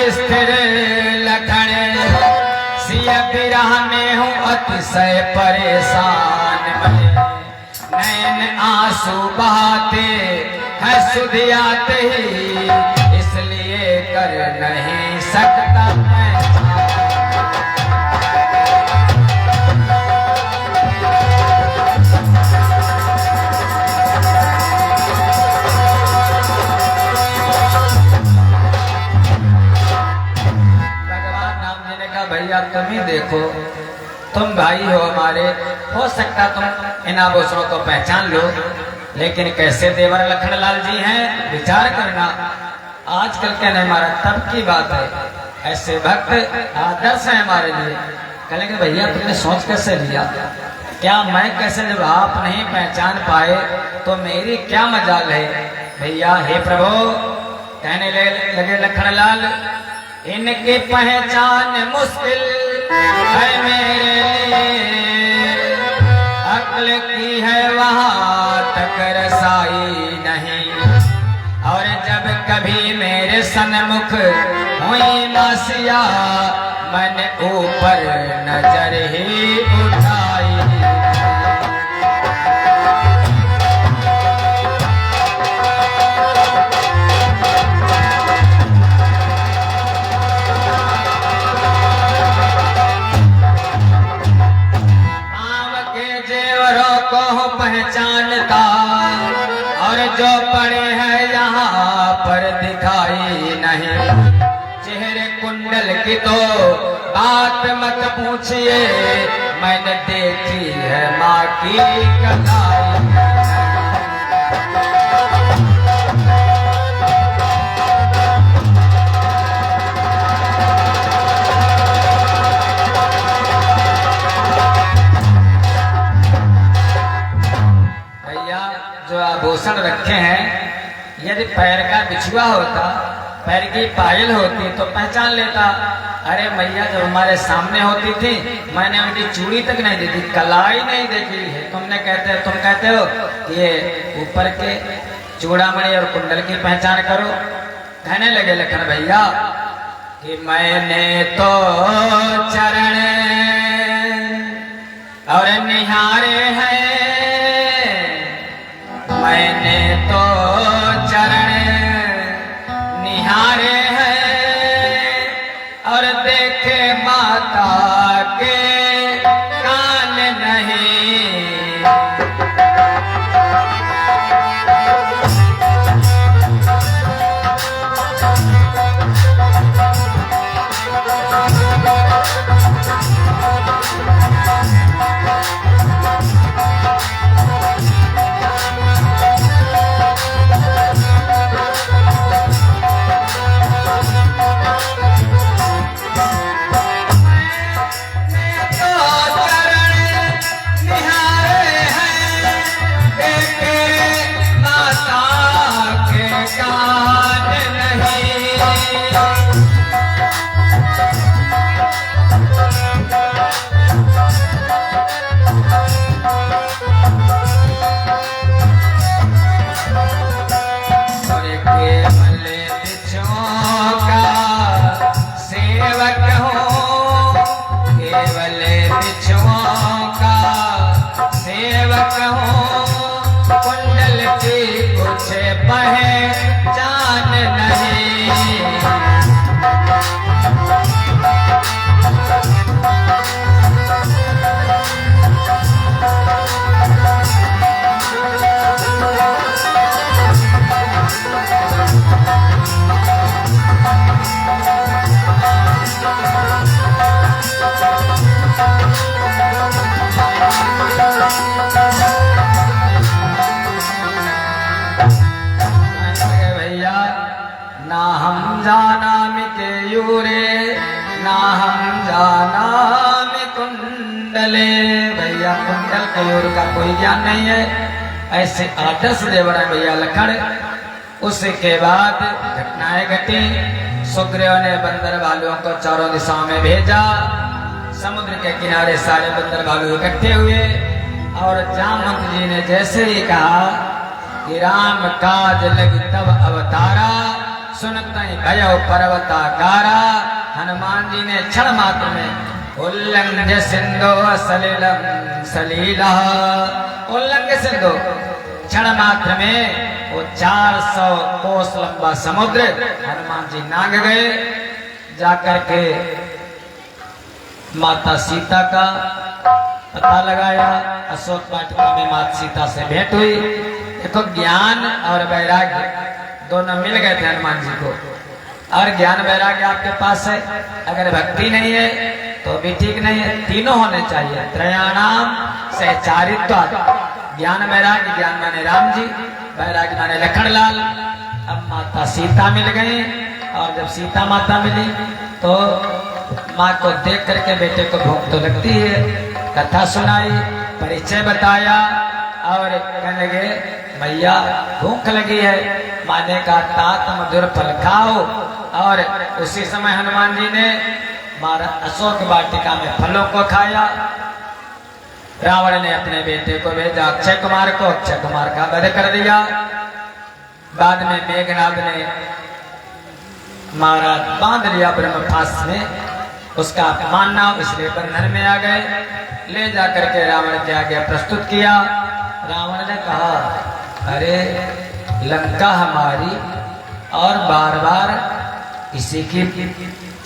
स्थिर लखन सिय बिरह में हूँ अतिशय परेशान मैं, नैन आंसू बहाते हैं सुध आते ही, इसलिए कर नहीं सकता मैं। भैया तुम ही देखो, तुम भाई हो हमारे, हो सकता तुम इन आभूषणों को पहचान लो, लेकिन कैसे देवर लखनलाल जी हैं विचार करना। आजकल क्या नहीं हमारा तब की बात है, ऐसे भक्त आदर्श है हमारे लिए। कहेंगे भैया तुमने सोच कैसे लिया, क्या मैं कैसे, जब आप नहीं पहचान पाए तो मेरी क्या मजाल है। भैया हे प्रभु, कहने लगे लखनलाल, इनकी पहचान मुश्किल है मेरे लिए, अक्ल की है वहाँ तक रसाई नहीं, और जब कभी मेरे सन्मुख हुई मासिया, मैंने ऊपर नजर ही उठाई। पहचानता और जो पड़े हैं यहाँ पर दिखाई नहीं, चेहरे कुंडल की तो बात मत पूछिए, मैंने देखी है माँ की कलाई। जो आभूषण रखे हैं, यदि पैर का बिछुआ होता, पैर की पायल होती तो पहचान लेता। अरे मैया जब हमारे सामने होती थी, मैंने उनकी चूड़ी तक नहीं देखी, कलाई नहीं देखी है। तुम कहते हो ये ऊपर के चूड़ामणि और कुंडल की पहचान करो। कहने लगे लखन भैया कि मैंने तो चरण और निहारे हैं, मैंने तो चरण निहारे हैं, और देखे माता के कान नहीं। पहचान नहीं। भैया ना हम जाना के यूरे ना हम जाना कुंडले। भैया कुंडल कयूर का कोई ज्ञान नहीं है। ऐसे आदर्श देवर है भैया लखन। उसके बाद घटनाएं घटी। सुग्रीव ने बंदर भालुओं को चारों दिशाओं में भेजा। समुद्र के किनारे सारे बंदर भालू इकट्ठे हुए और जामवंत जी ने जैसे ही कहा कि राम काज लगी तब अवतारा, सुनता ही भयो पर्वताकारा। हनुमान जी ने क्षण मात्र में उल्लंघ सिंधु सलिलम सलीला, उल्लंघ सिंधु क्षण मात्र में वो 400 कोस लंबा समुद्र हनुमान जी नांग गए। जाकर के माता सीता का पता लगाया। अशोक वाटिका में माता सीता से भेंट हुई। देखो ज्ञान और वैराग्य दोनों मिल गए थे हनुमान जी को। और ज्ञान वैराग्य आपके पास है, अगर भक्ति नहीं है तो भी ठीक नहीं है। तीनों होने चाहिए। त्रयाणाम सहचारित्व, ज्ञान वैराग्य। ज्ञान माने राम जी, वैराग्य माने लखनलाल। अब माता सीता मिल गई और जब सीता माता मिली तो माँ को देख करके बेटे को भूख तो लगती है। कथा सुनाई, परिचय बताया और कहने लगे भैया भूख लगी है। माँ ने कहा तात मधुर फल खाओ। और उसी समय हनुमान जी ने मारा अशोक वाटिका में फलों को खाया। रावण ने अपने बेटे को भेजा अक्षय कुमार को, अक्षय कुमार का वध कर दिया। बाद में मेघनाद ने मारा, बांध लिया ब्रह्मपाश में। उसका मानना इसलिए बंधन में आ गए। ले जाकर के रावण के आगे प्रस्तुत किया। रावण ने कहा अरे लंका हमारी और बार बार इसी की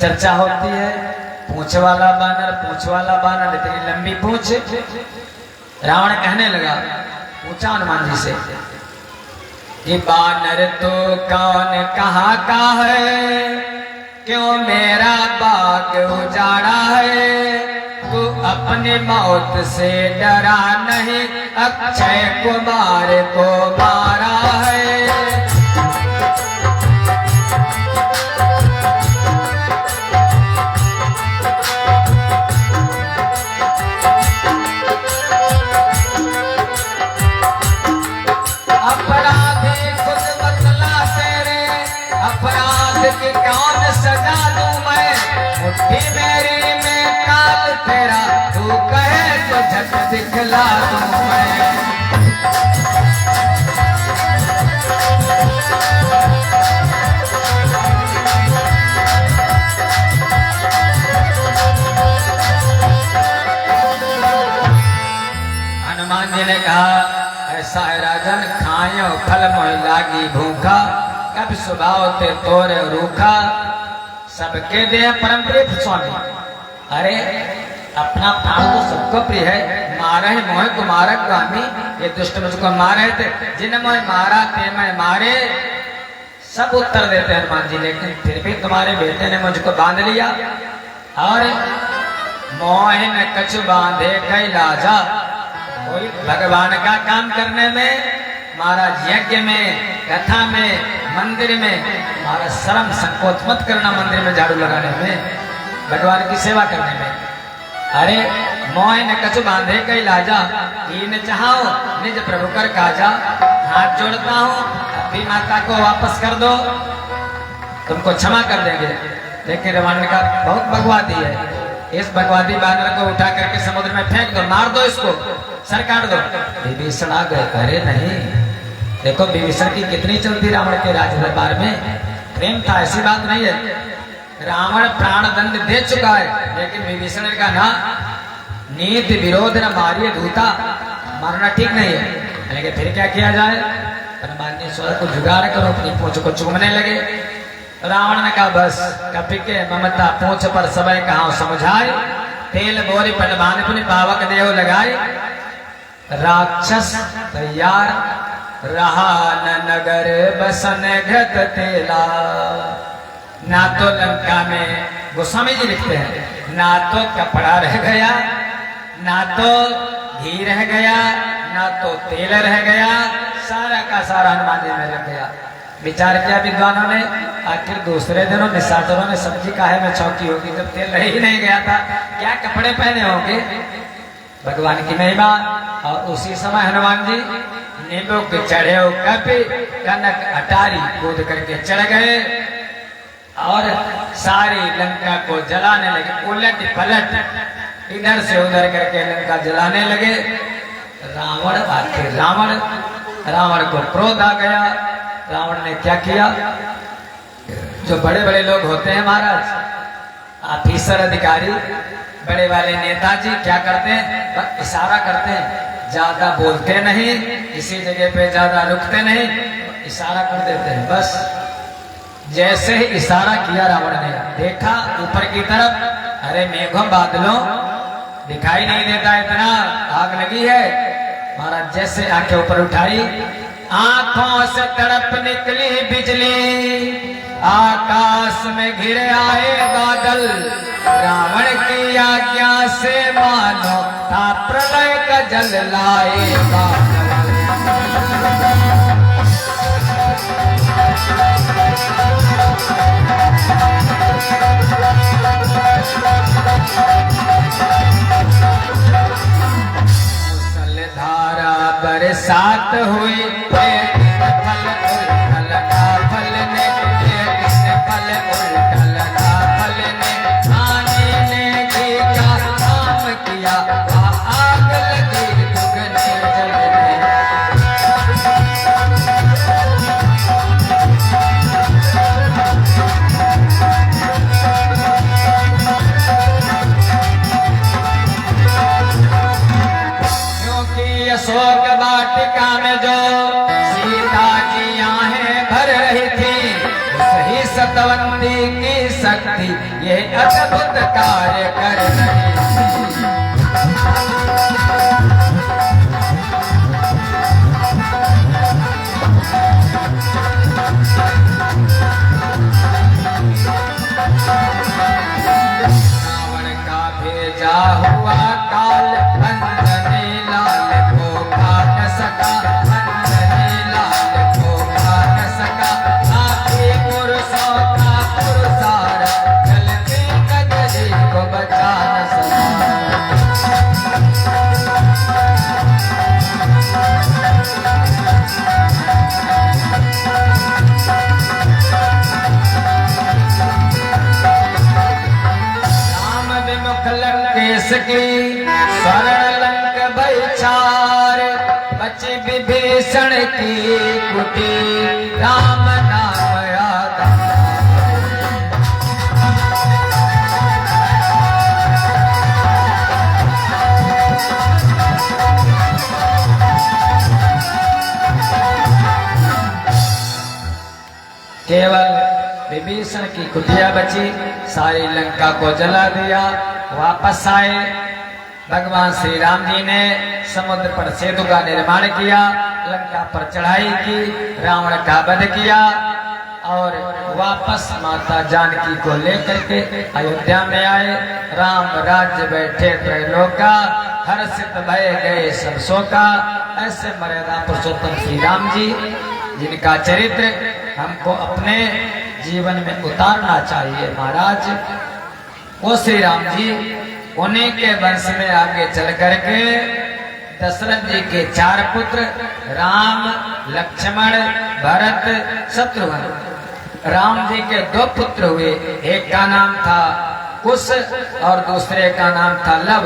चर्चा होती है। पूंछ वाला बानर इतनी लंबी पूंछ। रावण कहने लगा, पूछा हनुमान जी से कि बानर तो कौन कहाँ का है, क्यों मेरा बाग उजाड़ा है। तू अपनी मौत से डरा नहीं, अक्षय कुमार को मारा है। अपराधी खुद बतलाते रे, अपराध की कौन सजा दूं मैं। मुट्ठी मेरी में काल तेरा, तू कहे तो झट दिखला दूं मैं। हनुमान जी ने कहा ऐसा है राजन, खायो फल मोहि लागी भूखा, कब स्वभाव ते तोरे रूखा। सबके दे परम प्रिय स्वामी। अरे अपना प्राण तो सबको प्रिय है। मारे मोह कुमारक गामी, ये दुष्ट मुझको मारे थे, जिन मोह मारा ते मैं मारे। सब उत्तर देते हनुमान जी, लेकिन फिर भी तुम्हारे बेटे ने मुझको बांध लिया। और मोह न कछु बांधे कैलाजा, कोई भगवान का काम करने में, महाराज यज्ञ में, कथा में, मंदिर में, महाराज शर्म संकोच मत करना। मंदिर में झाड़ू लगाने में, भगवान की सेवा करने में। अरे मोह न कछु बांधे कई लाजा, कीन चाहो निज प्रभु कर काजा। हाथ जोड़ता हूँ, अभी माता को वापस कर दो, तुमको क्षमा कर देंगे। लेकिन रावण का बहुत भगवादी है। इस भगवादी बानर को उठा करके समुद्र में फेंक दो, मार दो, इसको सर काट दो। विभीषण आ गए, अरे नहीं, देखो विभीषण की कितनी चलती रावण के राज दरबार में, प्रेम था, ऐसी बात नहीं है। रावण प्राण दंड दे चुका है, लेकिन विभीषण का ना नीति विरोध न मारिए धूता, मारना ठीक नहीं है। लेकिन फिर क्या किया जाए, परमात्मा को जुगाड़ करो, अपनी पूंछ को चूमने लगे। रावण ने कहा बस कपि के ममता पूंछ पर सबय कहा समझाए। तेल बोरी पटवान पुनि पावक देह लगाए। राक्षस तैयार रहा न नगर बसन घत तेला। ना तो लंका में गोस्वामी जी लिखते हैं, ना तो कपड़ा रह गया, ना तो घी रह गया, ना तो तेल रह गया, सारा का सारा हनुमान जी में लग गया। विचार किया विद्वानों ने, आखिर दूसरे दिनों निशाचरों ने सब्जी काहे में छौकी होगी जब तेल रह ही नहीं गया था, क्या कपड़े पहने होंगे। भगवान की महिमा। और उसी समय हनुमान जी नींबू के चढ़े कपि कनक अटारी कूद करके चढ़ गए और सारी लंका को जलाने लगे, उलट पलट इधर से उधर करके लंका जलाने लगे। रावण आखिर रावण को क्रोध आ गया। रावण ने क्या किया, जो बड़े बड़े लोग होते हैं महाराज, ऑफिसर अधिकारी, बड़े वाले नेताजी क्या करते हैं, बस इशारा करते हैं, ज्यादा बोलते नहीं, किसी जगह पे ज्यादा रुकते नहीं, इशारा कर देते हैं। बस जैसे ही इशारा किया रावण ने, देखा ऊपर की तरफ, अरे मेघों बादलों दिखाई नहीं देता, इतना आग लगी है। महाराज जैसे आंखें ऊपर उठाई, आंखों से तड़प निकली बिजली, आकाश में घिर आए बादल, रावण की आज्ञा से मानो था प्रलय का जल लाए बादल। मुसलधारा बरसात हुई, फल उलटल का फल ने, फल उलटल का फल ने, आने ने घी का काम किया, आग लगी दुगने जलने। क्योंकि अशोक वाटिका में जो सीता की आहें भर रही थी, सही सतवंती की शक्ति ये अद्भुत कार्य कर रही थी। रावण का भेजा हुआ काल अंजनी लाल को खा न सका, अंजनी लाल को खा न सका, आखी पुरुषों का पुरुषार, चलती नगरी को बचा न सका। राम विमुख लंकेश की स्वर्ण लंक भयचार, बची विभीषण की कुटी, राम नाम आधार। केवल विभीषण की कुटिया बची, सारी लंका को जला दिया। वापस आए, भगवान श्री राम जी ने समुद्र पर सेतु का निर्माण किया, लंका पर चढ़ाई की, रावण का वध किया और वापस माता जानकी को लेकर के अयोध्या में आए। राम राज्य बैठे त्रैलोका, हर्षित भय गए सब शोका। ऐसे मर्यादा पुरुषोत्तम श्री राम जी, जिनका चरित्र हमको अपने जीवन में उतारना चाहिए महाराज। वो श्री राम जी, उन्हीं के वंश में आगे चल करके दशरथ जी के 4 पुत्र राम, लक्ष्मण, भरत, शत्रुघ्न। राम जी के 2 पुत्र हुए, एक का नाम था कुश और दूसरे का नाम था लव,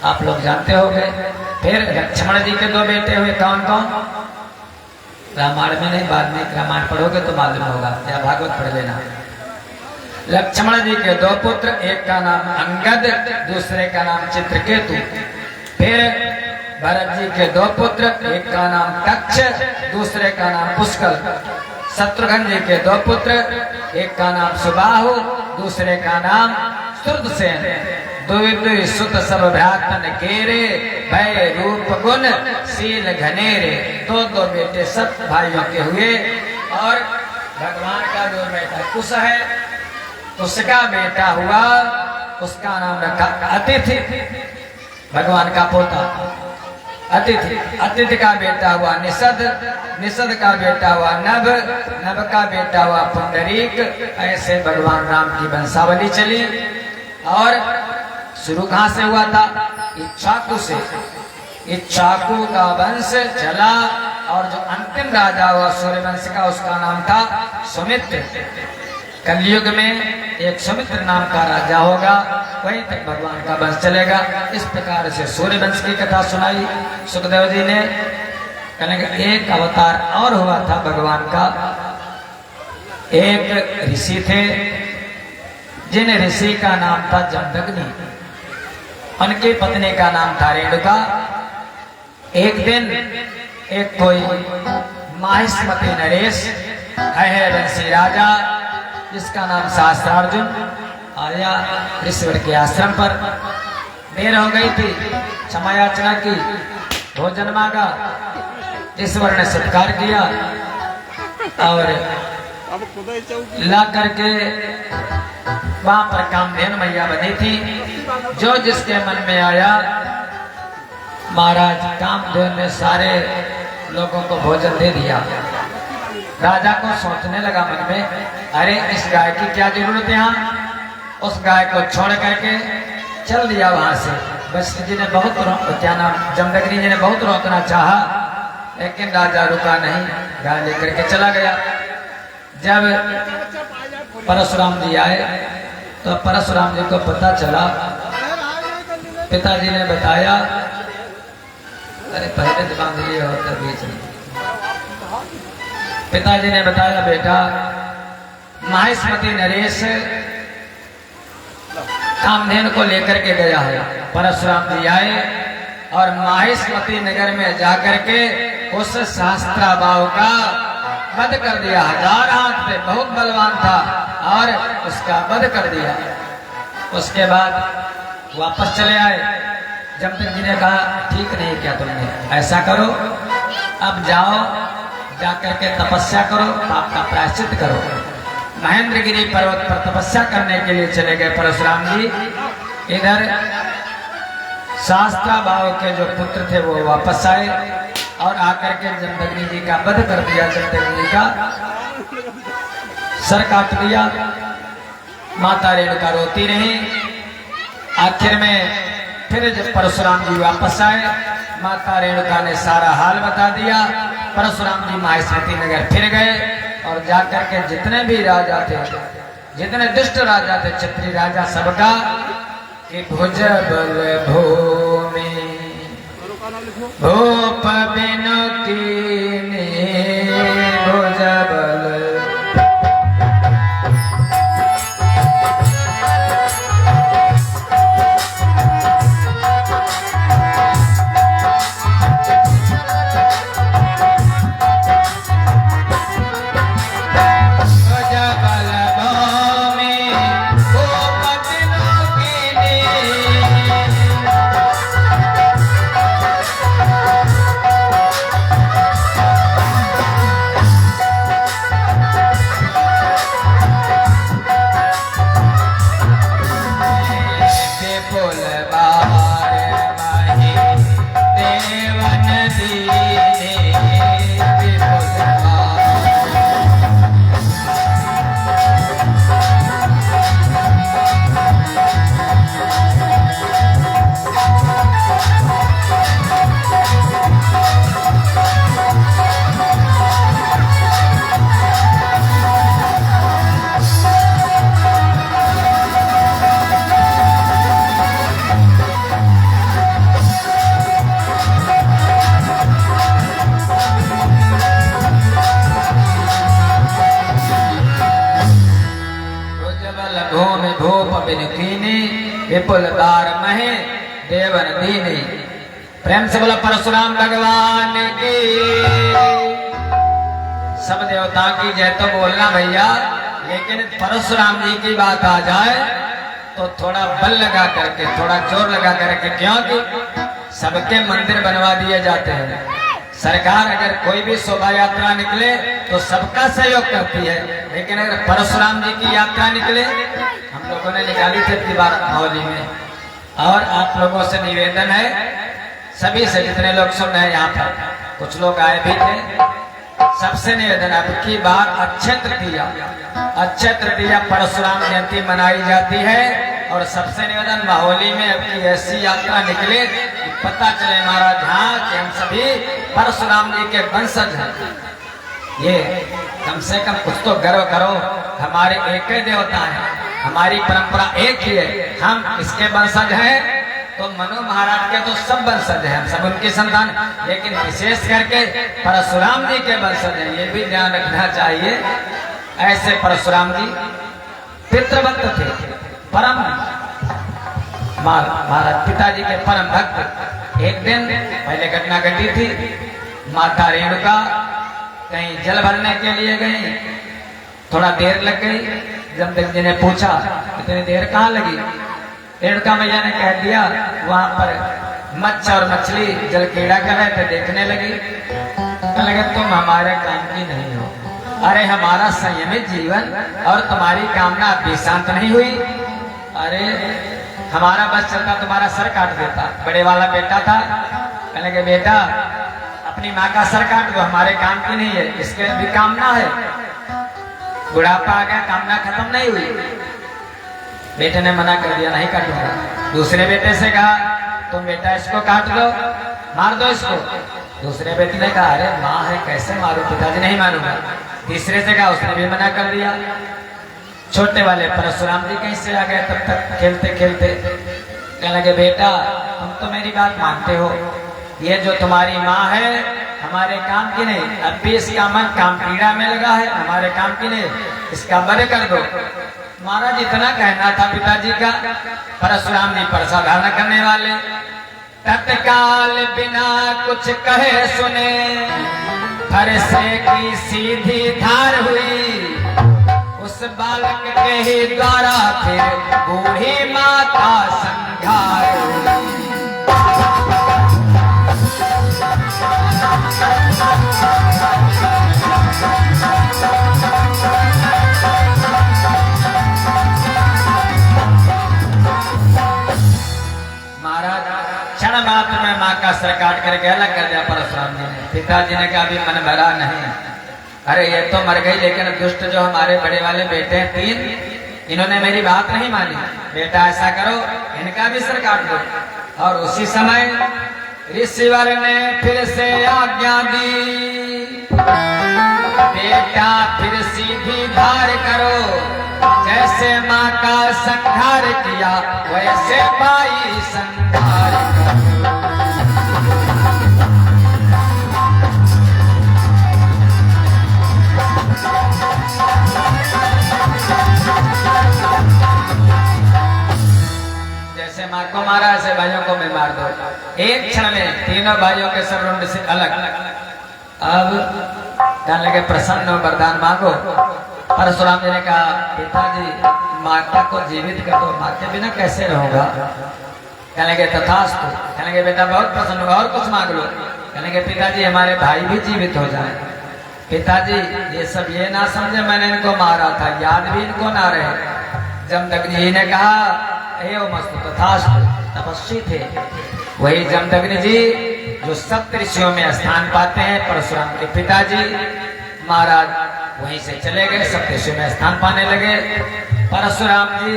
आप लोग जानते होंगे। फिर लक्ष्मण जी के 2 बेटे हुए, कौन कौन? रामायण में नहीं, बाद में रामायण पढ़ोगे तो मालूम होगा, या भागवत पढ़ लेना। लक्ष्मण जी के 2 पुत्र, एक का नाम अंगद, दूसरे का नाम चित्रकेतु। फिर भरत जी के 2 पुत्र, एक का नाम कक्ष, दूसरे का नाम पुष्कर। शत्रुघ्न जी के 2 पुत्र, एक का नाम सुबाहु, दूसरे का नाम सुरसेन। दुई सुत सब भ्रातन केरे, भय रूप गुण शील घनेरे। 2 बेटे सब भाइयों के हुए। और भगवान का जो बेटा कुश है, उसका बेटा हुआ, उसका नाम रखा अतिथि, भगवान का पोता अतिथि। अतिथि का बेटा हुआ निषद, निषद का बेटा हुआ नभ, नभ का बेटा हुआ पुंडरीक। ऐसे भगवान राम की वंशावली चली। और शुरू कहां से हुआ था? इक्ष्वाकु से। इक्ष्वाकु का वंश चला और जो अंतिम राजा हुआ सूर्यवंश का, उसका नाम था सुमित्र। कलयुग में एक सुमित्र नाम का राजा होगा, वहीं तक भगवान का वंश चलेगा। इस प्रकार से सूर्यवंश की कथा सुनाई सुखदेव जी ने। कहने एक अवतार और हुआ था भगवान का। एक ऋषि थे, जिन ऋषि का नाम था जमदग्नि, उनकी पत्नी का नाम था रेणुका। एक दिन एक कोई माहिष्मती नरेश है वंशी राजा, जिसका नाम शास्त्रार्जुन, आया ईश्वर के आश्रम पर। देर हो गई थी, क्षमा याचना की, भोजन मांगा, ईश्वर ने सत्कार किया और ला करके वहां पर कामधेनु मैया बनी थी। जो जिसके मन में आया, महाराज कामधेनु ने सारे लोगों को भोजन दे दिया। राजा को सोचने लगा मन में, अरे इस गाय की क्या जरूरत है यहाँ। उस गाय को छोड़ करके चल दिया वहां से। वशिष्ठ जी ने बहुत क्या नाम जमदग्नि जी ने बहुत रोकना चाहा, लेकिन राजा रुका नहीं, गाय लेकर के चला गया। जब परशुराम जी आए तो परशुराम जी को पता चला, पिताजी ने बताया, अरे पहले तो बांध लिया होता बीच में। पिताजी ने बताया, बेटा माहिष्मती नरेश कामधेनु को लेकर के गया है। परशुराम जी आए और माहिष्मती नगर में जाकर के उस शास्त्राबाव का वध कर दिया। 1000 हाथ पे बहुत बलवान था और उसका वध कर दिया। उसके बाद वापस चले आए। जमदग्नि जी ने कहा, ठीक नहीं किया तुमने, ऐसा करो अब जाओ, जाकर के तपस्या करो, पाप का प्रायश्चित करो। महेंद्रगिरी पर्वत पर तपस्या करने के लिए चले गए परशुराम जी। इधर शास्त्राबाव के जो पुत्र थे वो वापस आए और आकर के जमदग्नि जी का वध कर दिया। जमदग्नि जी का सर काट दिया। माता रेणुका रोती रही। आखिर में फिर जब परशुराम जी वापस आए, माता रेणुका ने सारा हाल बता दिया। परशुराम जी माहिष्मती नगर फिर गए और जाकर के जितने भी राजा थे, जितने दुष्ट राजा थे, क्षत्रिय राजा, सबका कि भुज बल भूमि भूप बिनु कीनी भुज बल। विपुल बार महे देवन दीनी। प्रेम से बोला परशुराम भगवान की। सब देवता की जय तो बोलना भैया, लेकिन परशुराम जी की बात आ जाए तो थोड़ा बल लगा करके, थोड़ा जोर लगा करके, क्योंकि सबके मंदिर बनवा दिए जाते हैं, सरकार अगर कोई भी शोभा यात्रा निकले तो सबका सहयोग करती है, लेकिन अगर परशुराम जी की यात्रा निकले, हम लोगों ने निकाली थी अपनी बार महोली में, और आप लोगों से निवेदन है, सभी से जितने लोग सुन रहे हैं यहाँ पर, कुछ लोग आए भी थे, सबसे निवेदन है कि बार अक्षय तृतीया परशुराम जयंती मनाई जाती है, और सबसे निवेदन महोली में अब की ऐसी यात्रा निकले कि पता चले महाराज हाँ कि हम सभी परशुराम जी के वंशज हैं। ये कम से कम कुछ तो गर्व करो, हमारे एक ही देवता है, हमारी परंपरा एक ही है, हम इसके वंशज हैं। तो मनु महाराज के तो सब वंशज हैं, हम सब उनकी संतान, लेकिन विशेष करके परशुराम जी के वंशज हैं, ये भी ध्यान रखना चाहिए। ऐसे परशुराम जी पितृभक्त थे, परम महाराज पिताजी के परम भक्त। एक दिन पहले घटना घटी थी, माता रेणुका कहीं जल भरने के लिए गई, थोड़ा देर लग गई। जमदग्नि जी ने पूछा इतनी देर कहाँ लगी, रेणुका मैया ने कह दिया वहां पर मच्छर और मछली जल क्रीड़ा कर रहे थे, देखने लगी। कहने लगे तुम हमारे काम की नहीं हो, अरे हमारा संयमित जीवन और तुम्हारी कामना अभी शांत नहीं हुई, अरे हमारा बस चलता तुम्हारा सर काट देता। बड़े वाला बेटा था, कहने लगे बेटा अपनी माँ का सर काट दो, हमारे काम की नहीं है, इसके भी कामना है, बुढ़ापा आ गया, कामना खत्म नहीं हुई। बेटे ने मना कर दिया नहीं काटूंगा। दूसरे बेटे से कहा तुम बेटा इसको काट दो, मार दो इसको। दूसरे बेटे ने कहा अरे माँ है कैसे मारू, पिताजी नहीं मारूंगा। तीसरे से कहा, उसने भी मना कर दिया। छोटे वाले परशुराम जी कहीं से आ गए, तब तक खेलते खेलते कहने लगे बेटा तुम तो मेरी बात मानते हो, ये जो तुम्हारी माँ है हमारे काम की नहीं, अब भी इसका मन काम पीड़ा में लगा है, हमारे काम की नहीं, इसका वध कर दो। महाराज इतना कहना था पिताजी का, परशुराम जी पर साधारण करने वाले तत्काल बिना कुछ कहे सुने फरसे की सीधी धार हुई, उस बालक के ही द्वारा फिर बूढ़ी माता संघार हुई। महाराज क्षण मात्र में माँ का सर काट करके अलग कर दिया परशुराम जी ने। पिताजी ने कहा अभी मन भरा नहीं, अरे ये तो मर गई, लेकिन दुष्ट जो हमारे बड़े वाले बेटे हैं तीन, इन्होंने मेरी बात नहीं मानी, बेटा ऐसा करो इनका भी सर काट दो। और उसी समय ऋषिवर ने फिर से आज्ञा दी, बेटा फिर सीधी धार करो, जैसे माँ का संहार किया वैसे भाई संहार करो। जैसे माँ को मारा ऐसे भाइयों को मैं मार दो। एक क्षण में तीनों भाइयों के सर रुंड से अलग। अब कहने लगे प्रसन्न हो वरदान मांगो। परशुराम जी ने कहा पिताजी माता को जीवित कर दो, माँ के बिना कैसे रहूंगा। कहने लगे तथास्तु। कहने लगे बेटा बहुत प्रसन्न हो, और कुछ मांग लो। कहने लगे पिताजी हमारे भाई भी जीवित हो जाए। पिताजी ये सब ये ना समझे मैंने इनको मारा था, याद भी इनको ना रहे। जमदग्नि जी ने कहा एवमस्तु तथास्तु। तपस्वी थे वही जमदग्नि जी जो सप्त ऋषियों में स्थान पाते हैं। परशुराम के पिताजी महाराज वहीं से चले गए, सप्त ऋषियों में स्थान पाने लगे। परशुराम जी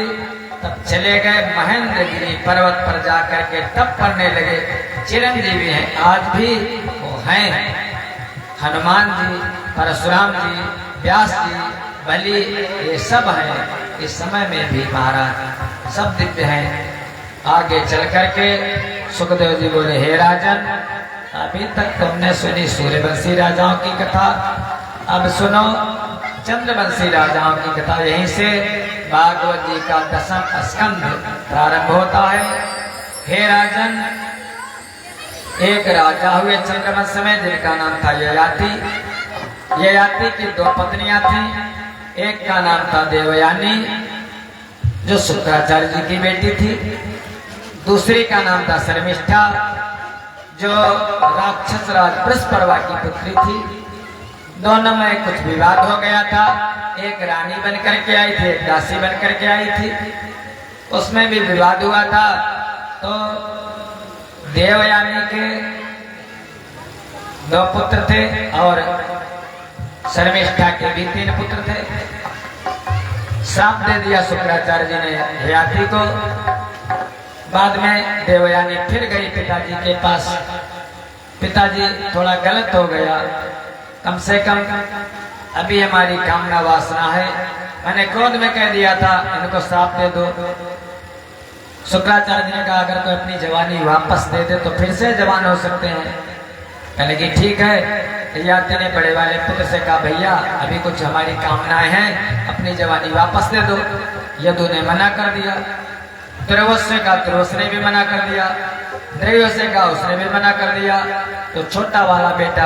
तब चले गए महेंद्रगिरी पर्वत पर जाकर के तप करने लगे। चिरंजीवी हैं, आज भी वो हैं। हनुमान जी, परशुराम जी, व्यास जी, बलि, ये सब हैं। इस समय में भी महाराज सब दिव्य हैं। आगे चल करके सुखदेव जी बोले हे राजन, अभी तक तुमने सुनी सूर्यवंशी राजाओं की कथा, अब सुनो चंद्रवंशी राजाओं की कथा। यहीं से भागवत जी का 10वां स्कंध प्रारंभ होता है। हे राजन, एक राजा हुए चंद्रवंश में जिनका नाम था ययाति। ययाति की 2 पत्नियां थीं। एक का नाम था देवयानी जो शुक्राचार्य जी की बेटी थी। दूसरी का नाम था शर्मिष्ठा जो राक्षस राज बृहस्पति की पुत्री थी, दोनों में कुछ विवाद हो गया था। एक रानी बन करके आई थी, एक दासी बन करके आई थी, उसमें भी विवाद हुआ था। तो देवयानी के 2 पुत्र थे और शर्मिष्ठा के भी 3 पुत्र थे। श्राप दे दिया शुक्राचार्य जी ने ययाति को। बाद में देवयानी फिर गई पिताजी के पास, पिताजी थोड़ा गलत हो गया, कम से कम अभी हमारी कामना वासना है, मैंने क्रोध में कह दिया था इनको श्राप दे दो। शुक्राचार्य जी ने कहा अगर कोई अपनी जवानी वापस दे दे तो फिर से जवान हो सकते हैं। कहने की ठीक है। ययाति ने बड़े वाले पुत्र से कहा भैया अभी कुछ हमारी कामनाएं हैं, अपनी जवानी वापस दे दो। यदु ने मना कर दिया। त्रिवस से कहा, त्रिवस ने भी मना कर दिया। त्रयो से कहा, उसने भी मना कर दिया। तो छोटा वाला बेटा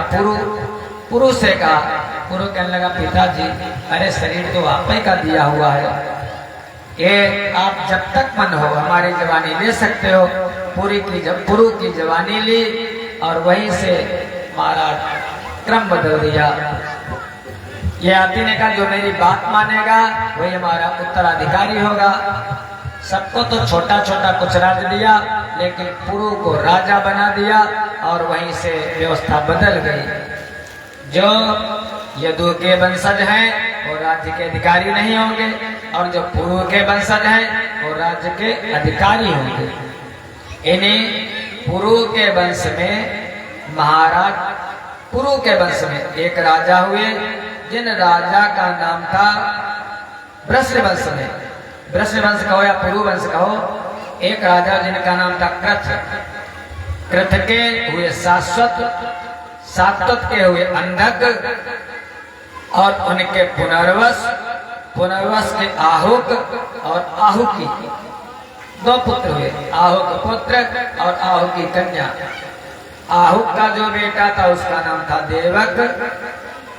पुरु से कहा, पुरु कहने लगा पिताजी अरे शरीर तो आप ही का दिया हुआ है, ये आप जब तक मन हो हमारी जवानी ले सकते हो। पुरु की जवानी ली और वहीं से महाराज क्रम बदल दिया। ययाति ने कहा जो मेरी बात मानेगा वही हमारा उत्तराधिकारी होगा। सबको तो छोटा छोटा कुछ राज दिया, लेकिन पुरु को राजा बना दिया और वहीं से व्यवस्था बदल गई। जो यदु के वंशज हैं वो राज्य के अधिकारी नहीं होंगे और जो पुरु के वंशज हैं वो राज्य के अधिकारी होंगे। इन्हीं पुरु के वंश में महाराज पुरु के वंश में एक राजा हुए, जिन राजा का नाम था वृषवंश में, वृषवंश कहो या पुरु वंश कहो, एक राजा जिनका नाम था कृथ। कृथ के हुए शाश्वत, सात्वत के हुए अंधक और उनके पुनर्वस, पुनर्वस के आहुक और आहुकी 2 पुत्र हुए, आहुक पुत्र और आहुकी कन्या। आहुक का जो बेटा था उसका नाम था देवक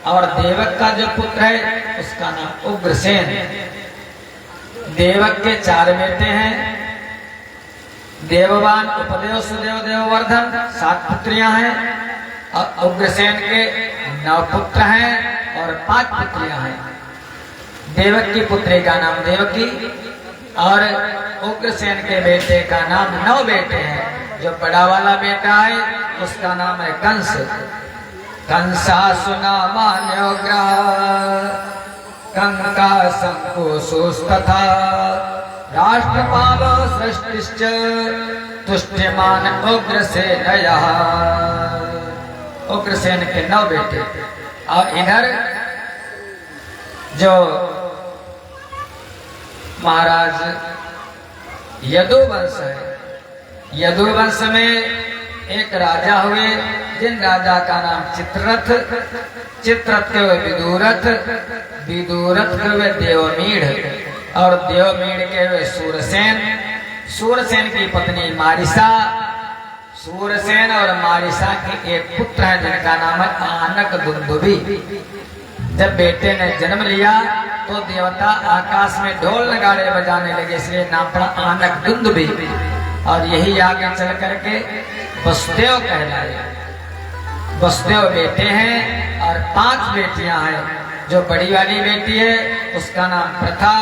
और देवक का जो पुत्र है उसका नाम उग्रसेन। देवक के 4 बेटे हैं, देववान, उपदेव, सुदेव, देववर्धन 7 पुत्रियां हैं और उग्रसेन के 9 पुत्र हैं और 5 पुत्रियां हैं। देवक की पुत्री का नाम देवकी और उग्रसेन के बेटे का नाम 9 बेटे हैं। जो बड़ा वाला बेटा है उसका नाम है कंस। कंसा सुना मान्योग्रा कंका संकोशोस्तथा राष्ट्रपालो सृष्टिश्च तुष्टिमान उग्रसेनयः। उग्रसेन के 9 बेटे और इधर जो महाराज यदुवंश है, यदुवंश में एक राजा हुए जिन राजा का नाम चित्ररथ, चित्ररथ के हुए विदुरथ, विदुरथ के हुए देवमीढ़ और देवमीढ़ के हुए सूरसेन, सूरसेन की पत्नी मारिसा, सूरसेन और मारिसा के एक पुत्र है जिनका नाम है आनक दुंदुभी। जब बेटे ने जन्म लिया तो देवता आकाश में ढोल नगाड़े बजाने लगे, इसलिए नाम पड़ा आनक दुंदुभी और यही आगे चल करके वसुदेव कहलाए। वसुदेव बेटे हैं और 5 बेटियां हैं। जो बड़ी वाली बेटी है उसका नाम प्रथा,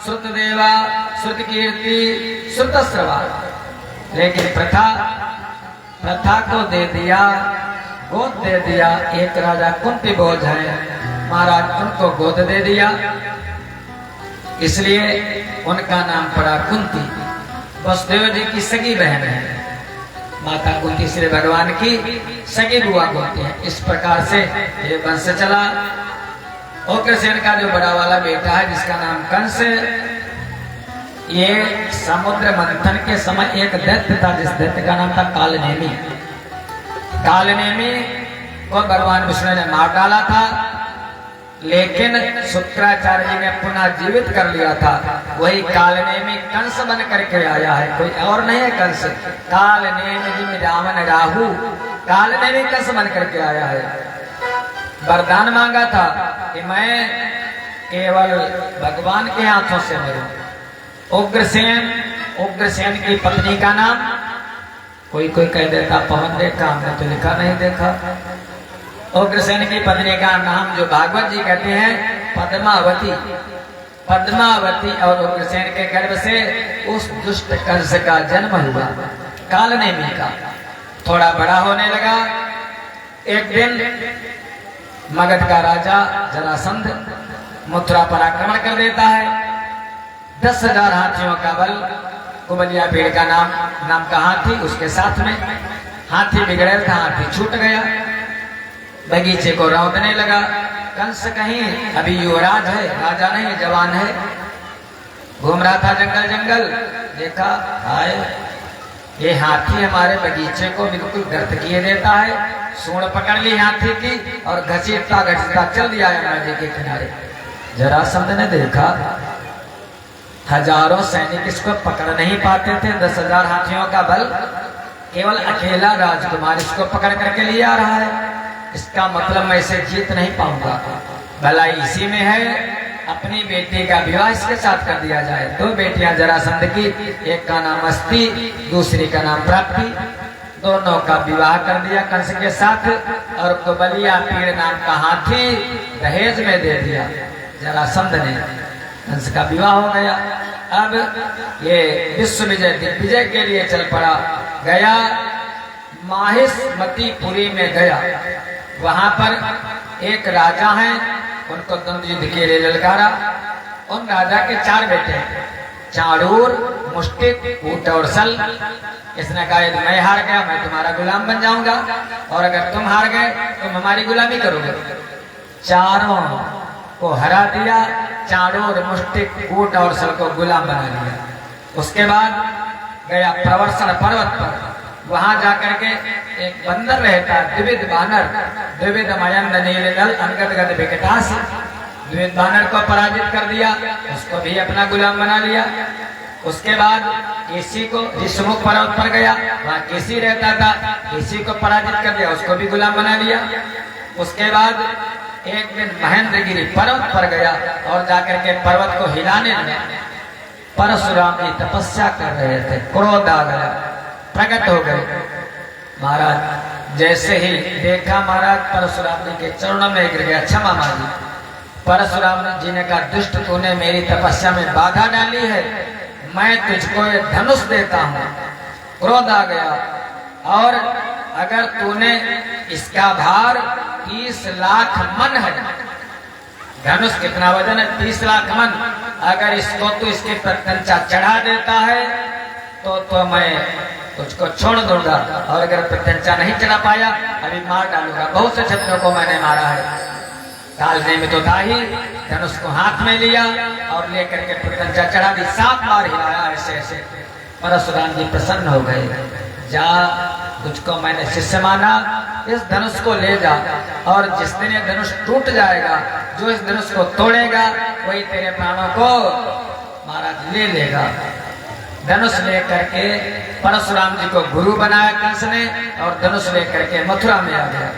श्रुतदेवा, श्रुतकीर्ति, श्रुतस्रवा। लेकिन प्रथा को दे दिया, गोद दे दिया एक राजा कुंती भोज है, महाराज उनको गोद दे दिया, इसलिए उनका नाम पड़ा कुंती। वसुदेव जी की सगी बहन है माता कुंती, श्री भगवान की सगी बुआ बोलते हैं। इस प्रकार से ये वंश चला। उग्रसेन का जो बड़ा वाला बेटा है जिसका नाम कंस, ये समुद्र मंथन के समय एक दैत्य था जिस दैत्य का नाम था कालनेमी। कालनेमी को भगवान विष्णु ने मार डाला था, लेकिन शुक्राचार्य जी ने पुनः जीवित कर लिया था। वही कालनेमी कंस बन करके आया है, कोई और नहीं है कंस। कालनेमी रावण राहु, कालनेमी कंस बन करके आया है। वरदान मांगा था कि मैं केवल भगवान के हाथों से मरूं। उग्रसेन, उग्रसेन की पत्नी का नाम कोई कोई कह देता पवन देखा, हमने तो लिखा नहीं देखा। उग्रसेन की पत्नी का नाम जो भागवत जी कहते हैं पद्मावती। पद्मावती और उग्रसेन के गर्भ से उस दुष्ट कंस का जन्म हुआ कालनेमी का। थोड़ा बड़ा होने लगा। एक दिन मगध का राजा जरासंध मथुरा पर आक्रमण कर देता है। 10,000 हाथियों का बल, कुबलिया भीड़ का नाम का हाथी उसके साथ में। हाथी बिगड़ेल था, हाथी छूट गया, बगीचे को रौंदने लगा। कंस कहीं अभी युवराज है, राजा नहीं, जवान है, घूम रहा था जंगल जंगल। देखा आए ये हाथी हमारे बगीचे को बिल्कुल गर्त किए देता है। सूंड पकड़ ली हाथी की और घसीटता घसीटता चल दिया यमुना जी के किनारे। जरासंध ने देखा हजारों सैनिक इसको पकड़ नहीं पाते थे, 10,000 हाथियों का बल, केवल अकेला राजकुमार इसको पकड़ करके ले आ रहा है। इसका मतलब मैं इसे जीत नहीं पाऊंगा, भलाई इसी में है, अपनी बेटी का विवाह इसके साथ कर दिया जाए। 2 बेटियां जरासंध की, एक का नाम अस्ति, दूसरी का नाम प्राप्ति। दोनों का विवाह कर दिया कंस के साथ और कुबलिया पीड़ नाम का हाथी दहेज में दे दिया जरासंध ने। कंस का विवाह हो गया। अब ये विश्व विजय दिग्विजय के लिए चल पड़ा। गया माहिष्मतीपुरी में गया। वहां पर एक राजा है, उनको द्वंद्व युद्ध के लिए ललकारा। उन राजा के 4 बेटे हैं, चाणूर, मुष्टिक, ऊट और सल। इसने कहा यदि मैं हार गया मैं तुम्हारा गुलाम बन जाऊंगा और अगर तुम हार गए तुम हमारी गुलामी करोगे। चारों को हरा दिया, चाणूर, मुष्टिक, ऊट और सल को गुलाम बना लिया। उसके बाद गया प्रवर्षण पर्वत पर। वहां जाकर के एक बंदर रहता, द्विविध बानर, द्विविध मयंद नीलदल अंगद गद विकटास। द्विविध बानर को पराजित कर दिया, उसको भी अपना गुलाम बना लिया। उसके बाद केसी को ऋषमुख पर्वत पर गया, वहां केसी रहता था, केसी को पराजित कर दिया, उसको भी गुलाम बना लिया। उसके बाद एक दिन महेंद्रगिरी पर्वत पर गया और जाकर के पर्वत को हिलाने लगा। परशुराम जी तपस्या कर रहे थे, क्रोध आ गया, प्रकट हो गए। महाराज जैसे ही देखा महाराज परशुराम जी के चरणों में गिर गया, क्षमा मांगी। परशुराम जी ने कहा दुष्ट तूने मेरी तपस्या में बाधा डाली है, मैं तुझको ये धनुष देता हूँ। क्रोध आ गया और अगर तूने इसका भार 30 लाख मन है, धनुष कितना वजन है 30 लाख मन, अगर इसको तू इसके प्रत्यंचा चढ़ा देता है तो मैं तुझको छोड़ दूंगा और अगर प्रत्यंचा नहीं चढ़ा पाया अभी मार डालूंगा। बहुत से छत्रों को मैंने मारा है। डालने में तो था ही, धनुष को हाथ में लिया और लेकर के प्रत्यंचा चढ़ा दी, 7 बार हिलाया ऐसे ऐसे। परशुराम जी प्रसन्न हो गए। जा तुझको मैंने शिष्य माना, इस धनुष को ले जा और जिस दिन ये धनुष टूट जाएगा, जो इस धनुष को तोड़ेगा वही तेरे प्राणों को महाराज ले लेगा। धनुष लेकर के परशुराम जी को गुरु बनाया कंस ने और धनुष लेकर के मथुरा में आ गया।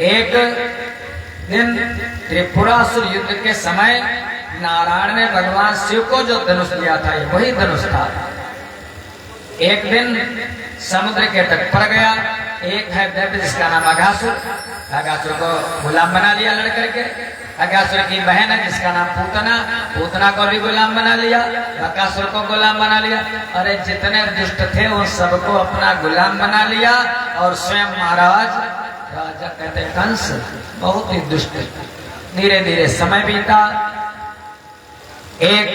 एक दिन त्रिपुरासुर युद्ध के समय नारायण ने भगवान शिव को जो धनुष दिया था ये वही धनुष था। एक दिन समुद्र के तट पर गया, एक है दैत्य जिसका नाम अघासुर, अघासुर को गुलाम बना लिया लड़ करके। अघासुर की बहन है जिसका नाम पूतना, पूतना को भी गुलाम बना लिया, बकासुर को गुलाम बना लिया। अरे जितने दुष्ट थे उन सबको अपना गुलाम बना लिया और स्वयं महाराज राजा कहते कंस बहुत ही दुष्ट। धीरे धीरे समय बीता। एक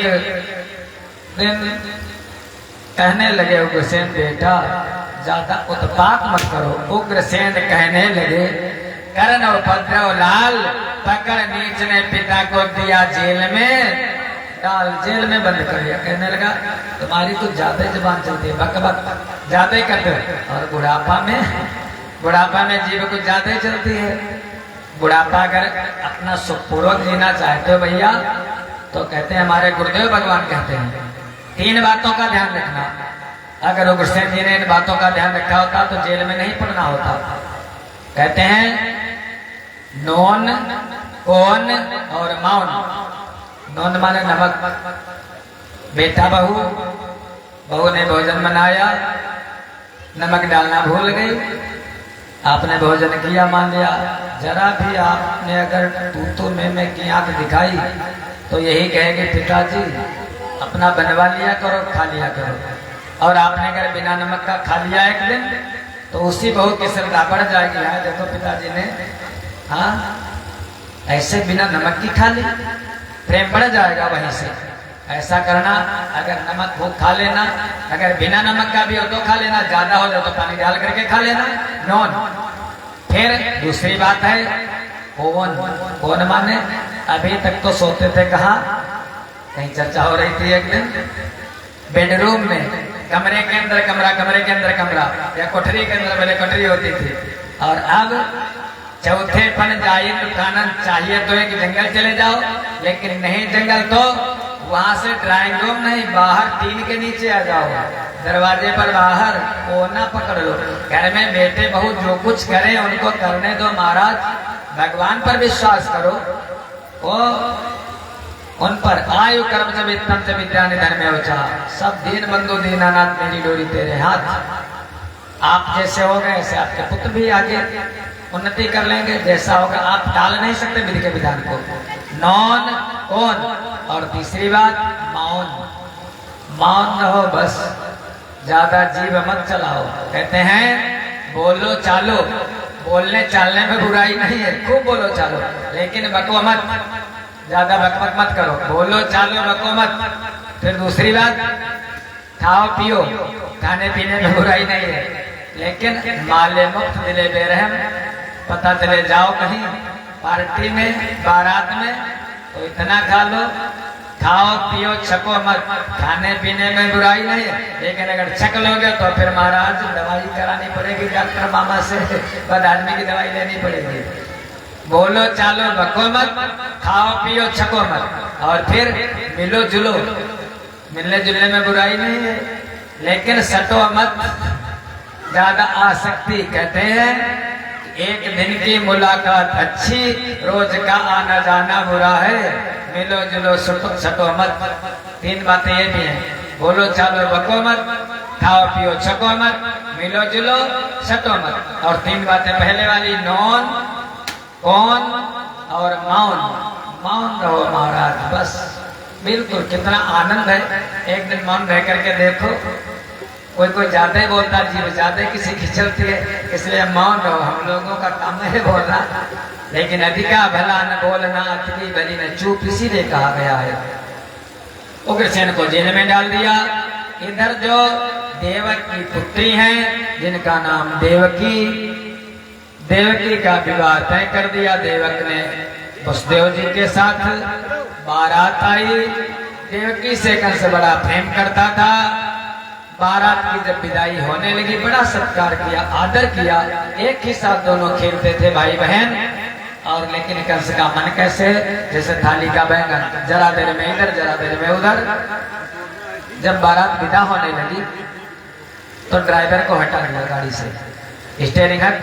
दिन कहने लगे उग्रसेन बेटा ज्यादा उत्पात मत करो। उग्रसेन कहने लगे करण उपद्रव लाल, पकड़ नीच ने पिता को दिया जेल में डाल, जेल में बंद कर दिया। कहने लगा तुम्हारी तो ज्यादा जुबान चलती है, बक बक ज्यादा ही करते हो। और बुढ़ापा में जीव कुछ ज्यादा ही चलती है। बुढ़ापा अगर अपना सुखपूर्वक जीना चाहते हो भैया तो कहते हैं हमारे गुरुदेव भगवान कहते हैं 3 बातों का ध्यान रखना। अगर उग्रसेन जी ने इन बातों का ध्यान रखा होता तो जेल में नहीं पड़ना होता। कहते हैं नौन, कौन और मौन। नौन माने नमक। बेटा बहू, बहू ने भोजन बनाया, नमक डालना भूल गई। आपने भोजन किया, मान लिया, जरा भी आपने अगर तू में की आंख दिखाई तो यही कहेगी पिताजी अपना बनवा लिया करो, खा लिया करो। और आपने अगर बिना नमक का खा लिया एक दिन तो उसी बहू की श्रद्धा बढ़ जाएगी। हाँ देखो पिताजी ने हाँ ऐसे बिना नमक की खा ली, प्रेम बढ़ जाएगा वहीं से। ऐसा करना, अगर नमक हो खा लेना, अगर बिना नमक का भी हो तो खा लेना, ज्यादा हो जाए तो पानी डाल करके खा लेना, नॉन। फिर दूसरी बात है ओवन। ओवन माने अभी तक तो सोते थे कहाँ, कहीं चर्चा हो रही थी एक दिन बेडरूम में, कमरे के अंदर कमरा, कमरे के अंदर कमरा, या कोठरी के अंदर पहले कोठरी होती थी। और अब चौथे पन जाइए तो खाना चाहिए तो एक जंगल चले जाओ, लेकिन नहीं जंगल तो वहां से ड्राइंग रूम नहीं, बाहर टीन के नीचे आ जाओ, दरवाजे पर बाहर कोना पकड़ लो। घर में बेटे बहू जो कुछ करें उनको करने दो महाराज, भगवान पर विश्वास करो, वो उन पर आयु कर्म से वित्तम से विद्या निधन में उचा, सब दीन बंधु दीनानाथ मेरी डोरी तेरे हाथ। आप जैसे हो गए ऐसे आपके पुत्र भी आगे उन्नति कर लेंगे, जैसा होगा आप टाल नहीं सकते विधि के विधान को। नॉन कौन, और तीसरी बात मौन, मौन रहो बस, ज्यादा जीभ मत चलाओ। कहते हैं बोलो चालो, बोलने चालने में बुराई नहीं है, खूब बोलो चालो, लेकिन बको मत, ज्यादा बकबक मत करो, बोलो चालो बको मत। फिर दूसरी बात खाओ पियो, खाने पीने में बुराई नहीं है, लेकिन माले मुक्त दिले बेरहम। पता चले जाओ कहीं पार्टी में बारात में तो इतना खा लो, खाओ पियो छको मत, खाने पीने में बुराई नहीं है, लेकिन अगर छक लोगे तो फिर महाराज दवाई करानी पड़ेगी डॉक्टर मामा से, बद आदमी की दवाई लेनी पड़ेगी। बोलो चालो बको मत, खाओ पियो छको मत, और फिर मिलो जुलो, मिलने जुलने में बुराई नहीं है, लेकिन सटो मत, ज्यादा आसक्ति। कहते हैं एक दिन की मुलाकात अच्छी, रोज का आना जाना बुरा है, मिलो जुलो सटो मत। तीन बातें ये भी हैं, बोलो चालो बको मत, खाओ पियो छको मत, मिलो जुलो सटो मत। और तीन बातें पहले वाली नॉन कौन और मौन, मौन रहो महाराज बस, बिल्कुल। कितना आनंद है, एक दिन मौन रह करके देखो, कोई कोई ज्यादा ही बोलता, जीव ज्यादा किसी की चलती है, इसलिए मौन रहो। हम लोगों का काम है बोलना, लेकिन अधिका भला न बोलना, अति भली न चुप, इसीलिए कहा गया है। उग्रसेन को जेल में डाल दिया। इधर जो देवक की पुत्री हैं जिनका नाम देवकी, देवकी का विवाह तय कर दिया। देवक ने वसुदेव जी के साथ, बारात आई, देवकी से कंस बड़ा प्रेम करता था। बारात की जब विदाई होने लगी बड़ा सत्कार किया, आदर किया, एक ही साथ दोनों खेलते थे भाई बहन। और लेकिन कंस का मन कैसे, जैसे थाली का बैंगन, जरा देर में इधर जरा देर में उधर। जब बारात विदा होने लगी तो ड्राइवर को हटा दिया गाड़ी से, स्टीयरिंग हट,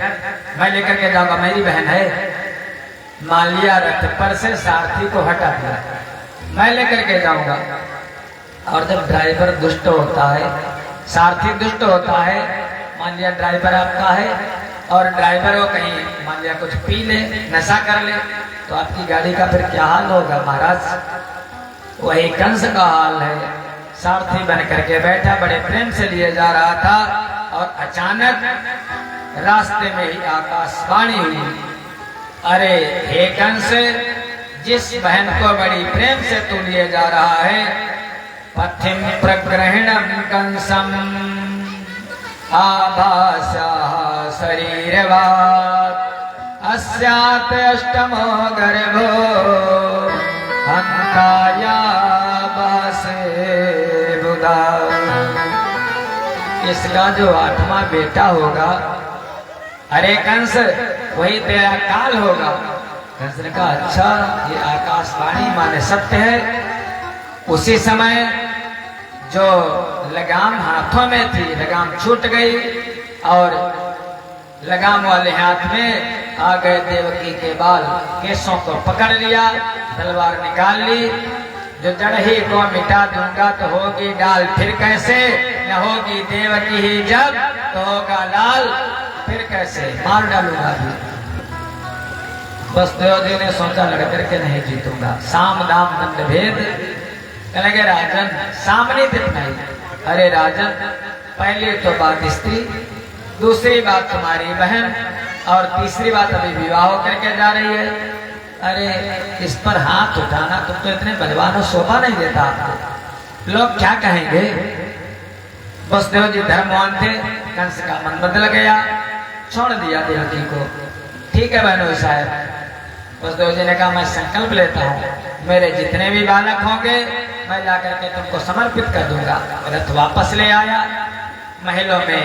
मैं लेकर के जाऊंगा, मेरी बहन है। मान लिया रथ पर से सारथी को हटा दिया, मैं लेकर के जाऊंगा। और जब ड्राइवर दुष्ट होता है, सारथी दुष्ट होता है, मान लिया ड्राइवर आपका है और ड्राइवर वो कहीं मान लिया कुछ पी ले, नशा कर ले, तो आपकी गाड़ी का फिर क्या हाल होगा महाराज। वही कंस का हाल है। सारथी बन करके बैठा, बड़े प्रेम से लिए जा रहा था, और अचानक रास्ते में ही आकाशवाणी हुई, अरे हे कंस, जिस बहन को बड़ी प्रेम से तू लिए जा रहा है, पथिम प्रग्रहणम कंसम आभासः शरीरवात् अस्यात् अष्टमो गर्भो हंताया बासे बुधा। इसका जो 8वां बेटा होगा, अरे कंस वही तेरा काल होगा। कंस ने कहा अच्छा, ये आकाशवाणी माने सत्य है। उसी समय जो लगाम हाथों में थी, लगाम छूट गई और लगाम वाले हाथ में आ गए देवकी के बाल, केसों को पकड़ लिया, तलवार निकाल ली। जो जड़ ही को मिटा दूंगा तो होगी डाल फिर कैसे, न होगी देवकी ही जब तो होगा लाल, फिर कैसे मार डालूंगा भी। वसुदेव जी ने सोचा लड़ करके नहीं जीतूंगा, साम दाम दंड भेद। कहने लगे राजन सामने इतना ही। अरे राजन पहली तो बात स्त्री, दूसरी बात तुम्हारी बहन, और तीसरी बात अभी विवाह करके जा रही है। अरे इस पर हाथ उठाना, तुम तो इतने बलवान हो, शोभा नहीं देता आपको, लोग क्या कहेंगे। वसुदेव जी धर्मवान थे, कंस का मन बदल गया, छोड़ दिया देवकी को। ठीक है बहनों साहब, वसुदेव जी ने कहा मैं संकल्प लेता हूँ, मेरे जितने भी बालक होंगे मैं जाकर के तुमको समर्पित कर दूंगा। रथ वापस ले आया, महलों में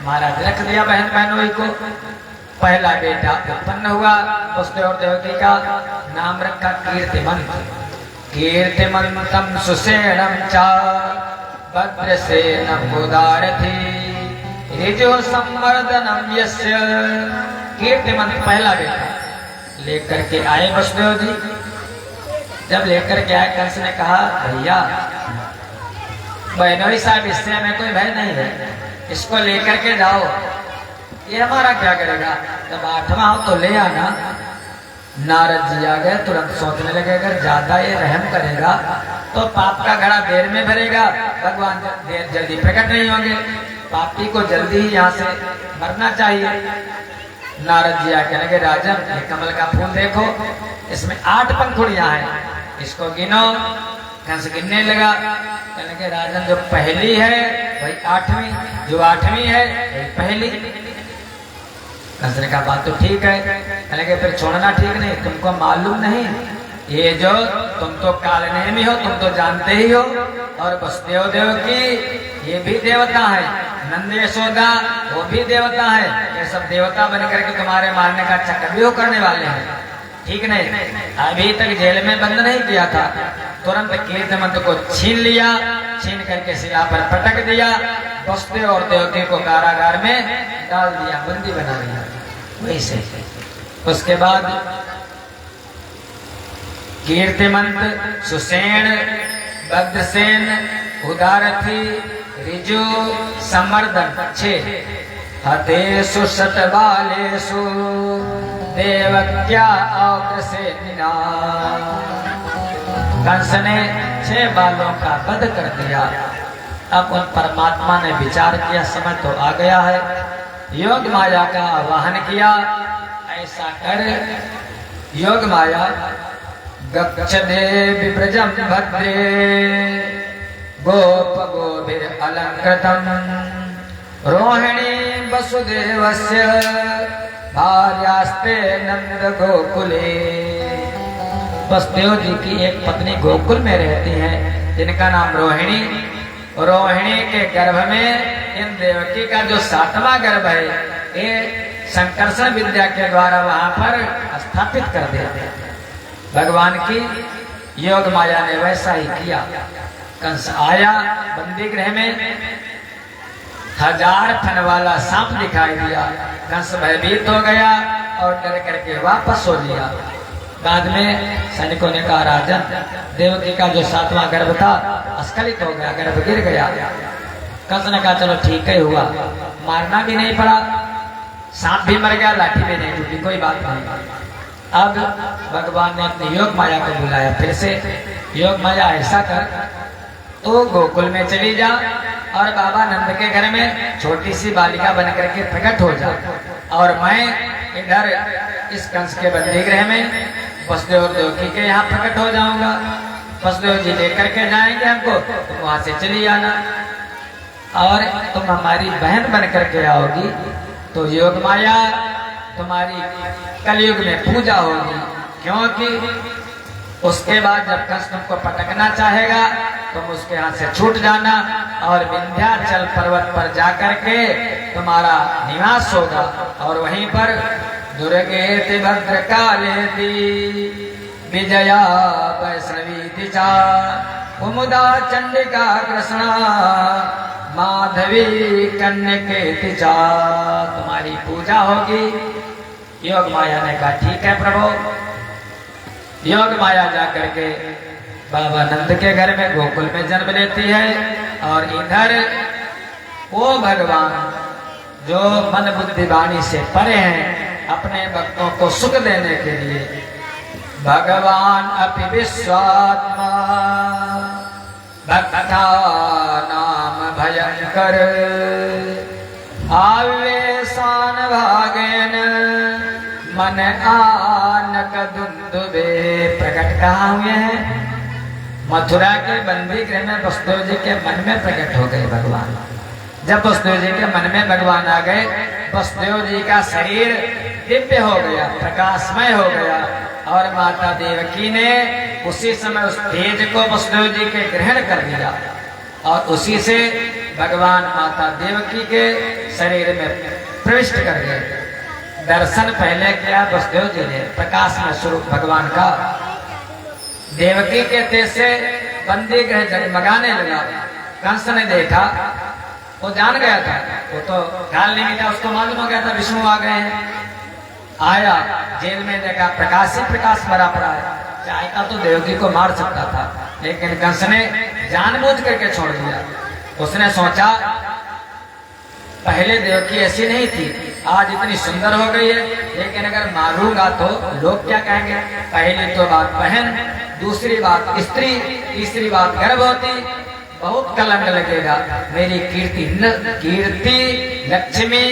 महाराज रख दिया बहन बहनों को। पहला बेटा उत्पन्न हुआ, वसुदेव देवकी का नाम रखा कीर्तिमंत। कीर्तिमंतम सुसेनम चा भद्रसेनम उदारथी ऋजु संवर्धनम यस्य। कीर्तिमंत पहला बेटा लेकर के आए वसुदेव जी। जब लेकर के आए कंस ने कहा भैया बहनोई साहब इससे हमें कोई भय नहीं है, इसको लेकर के जाओ, ये हमारा क्या करेगा। जब 8वां हो तो ले आना। नारद जी आ गए, तुरंत सोचने लगे अगर ज्यादा ये रहम करेगा तो पाप का घड़ा देर में भरेगा, भगवान देर जल्दी प्रकट नहीं होंगे, पापी को जल्दी ही यहाँ से मरना चाहिए। नारद जी आके लगे राजन ये कमल का फूल देखो, इसमें 8 पंखुड़ियां हैं, इसको गिनो। कंस गिनने लगा, कहने लगे राजन जो पहली है वही 8वीं, जो 8वीं है वही पहली। कंस ने कहा बात तो ठीक है, कहने लगे फिर छोड़ना ठीक नहीं, तुमको मालूम नहीं ये जो तुम तो कालनेमी हो, तुम तो जानते ही हो, और वसुदेव देव की ये भी देवता है, नंद यशोदा वो भी देवता है, ये सब देवता बन करके तुम्हारे मारने का चक्रव्यूह करने वाले हैं। ठीक नहीं, अभी तक जेल में बंद नहीं किया था, तुरंत कीर्तिमंत को छीन लिया, छीन करके सिरा पर पटक दिया, वसुदेव और देवकी को कारागार में डाल दिया, बंदी बना दिया। वैसे उसके बाद कीर्तिमंत, सुसेन, भद्रसेन, उदारथी, ऋजु, संवर्धन 6। हतेषु शतबालेषु देवक्या अग्रसेनिना। कंस ने 6 बालों का वध कर दिया। अब उन परमात्मा ने विचार किया समय तो आ गया है, योग माया का आवाहन किया। ऐसा कर योग माया गच्छ देवी ब्रजम भद्रे गोप गोभिर अलंकृतम रोहिणी वसुदेवस्य भार्यास्ते नंद गोकुले। वसुदेव जी की एक पत्नी गोकुल में रहती है जिनका नाम रोहिणी। रोहिणी के गर्भ में इन देवकी का जो 7वां गर्भ है ये संकर्षण विद्या के द्वारा वहां पर स्थापित कर दिया। भगवान की योग माया ने वैसा ही किया। कंस आया बंदी गृह में, 1000 फन वाला सांप दिखाई दिया। कंस भयभीत हो गया और डर करके वापस हो लिया। बाद में सैनिकों ने कहा राजन देवकी का जो 7वां गर्भ था अस्खलित हो गया, गर्भ गिर गया। कंस ने कहा चलो ठीक है हुआ, मारना भी नहीं पड़ा, सांप भी मर गया, लाठी भी नहीं टूटी, कोई बात नहीं। अब भगवान ने अपनी योग माया को बुलाया फिर से। योग माया ऐसा कर तो गोकुल में चली जा और बाबा नंद के घर में छोटी सी बालिका बनकर के प्रकट हो जा, और मैं इधर इस कंस के बंदी गृह में वसुदेव देवकी के यहाँ प्रकट हो जाऊंगा। वसुदेव जी लेकर के जाएंगे हमको, तो वहां से चली आना, और तुम हमारी बहन बन करके आओगी तो योग माया तुम्हारी कलयुग में पूजा होगी। क्योंकि उसके बाद जब कंस तुमको पटकना चाहेगा तुम उसके हाथ से छूट जाना, और विंध्याचल पर्वत पर जाकर के तुम्हारा निवास होगा, और वहीं पर दुर्गेति भद्रकालेति विजया वैष्णवी दिशा कुमुदा चंडिका कृष्णा माधवी कन्यकेति चा। तुम्हारी पूजा होगी। योग माया ने कहा ठीक है प्रभु। योग माया जाकर के बाबा नंद के घर में गोकुल में जन्म लेती है, और इधर वो भगवान जो मन बुद्धि वाणी से परे हैं, अपने भक्तों को सुख देने के लिए भगवान अपि विश्वात्मा भक्ता नाम भयंकर आवेशान भागेन मन आनक दुंदुबे। प्रकट कहाँ हुए हैं? मथुरा के बंदी गृह में वसुदेव जी के मन में प्रकट हो गए भगवान। जब वसुदेव जी के मन में भगवान आ गए, वसुदेव जी का शरीर दिव्य हो गया, प्रकाशमय हो गया, और माता देवकी ने उसी समय उस तेज को वसुदेव जी के ग्रहण कर लिया, और उसी से भगवान माता देवकी के शरीर में प्रविष्ट कर गए। दर्शन पहले किया वसुदेव जी ने प्रकाश में स्वरूप भगवान का। देवकी के तेज से बंदी गृह जगमगाने लगा। कंस ने देखा, वो जान गया था, वो तो ख्याल नहीं था, उसको मालूम हो गया था विष्णु आ गए हैं। आया जेल में, देखा प्रकाश ही प्रकाश भरा पड़ा है। चाहता तो देवकी को मार सकता था, लेकिन कंस ने जानबूझ करके छोड़ दिया। उसने सोचा पहले देवकी ऐसी नहीं थी, आज इतनी सुंदर हो गई है, लेकिन अगर मारूंगा तो लोग क्या कहेंगे? पहली तो बात बहन, दूसरी बात स्त्री, तीसरी बात गर्भवती, बहुत कलंक लगेगा। मेरी कीर्ति लक्ष्मी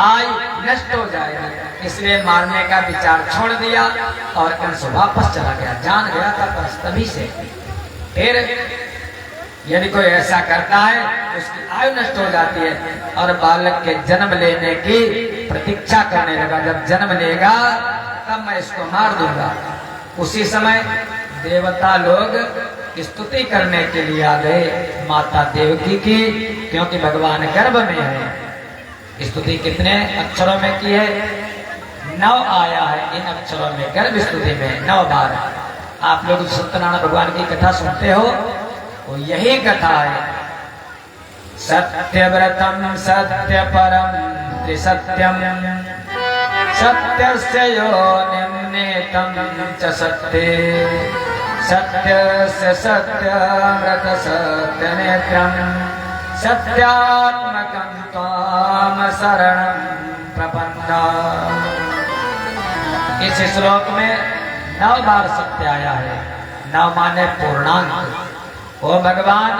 आय नष्ट हो जाएगी। इसलिए मारने का विचार छोड़ दिया और कंस वापस चला गया। जान गया था कंस तभी से। फिर यदि कोई ऐसा करता है उसकी आयु नष्ट हो जाती है, और बालक के जन्म लेने की प्रतीक्षा करने लगा। जब जन्म लेगा तब मैं इसको मार दूंगा। उसी समय देवता लोग स्तुति करने के लिए आ गए माता देवकी की, क्योंकि भगवान गर्भ में है। स्तुति कितने अक्षरों में की है? 9 आया है इन अक्षरों में, गर्भ स्तुति में 9 बार। आप लोग सत्यनारायण भगवान की कथा सुनते हो, वो यही कथा है। सत्यव्रतम सत्य परम त्रिसत्यम सत्यस्य योनिम्नेतम च सत्ये सत्यस्य सत्यव्रत सत्यनेत्रम सत्यात्मकं त्वाम शरणं प्रपन्ना। इस श्लोक में 9 बार सत्य आया है। 9 माने पूर्णांक। ओ भगवान,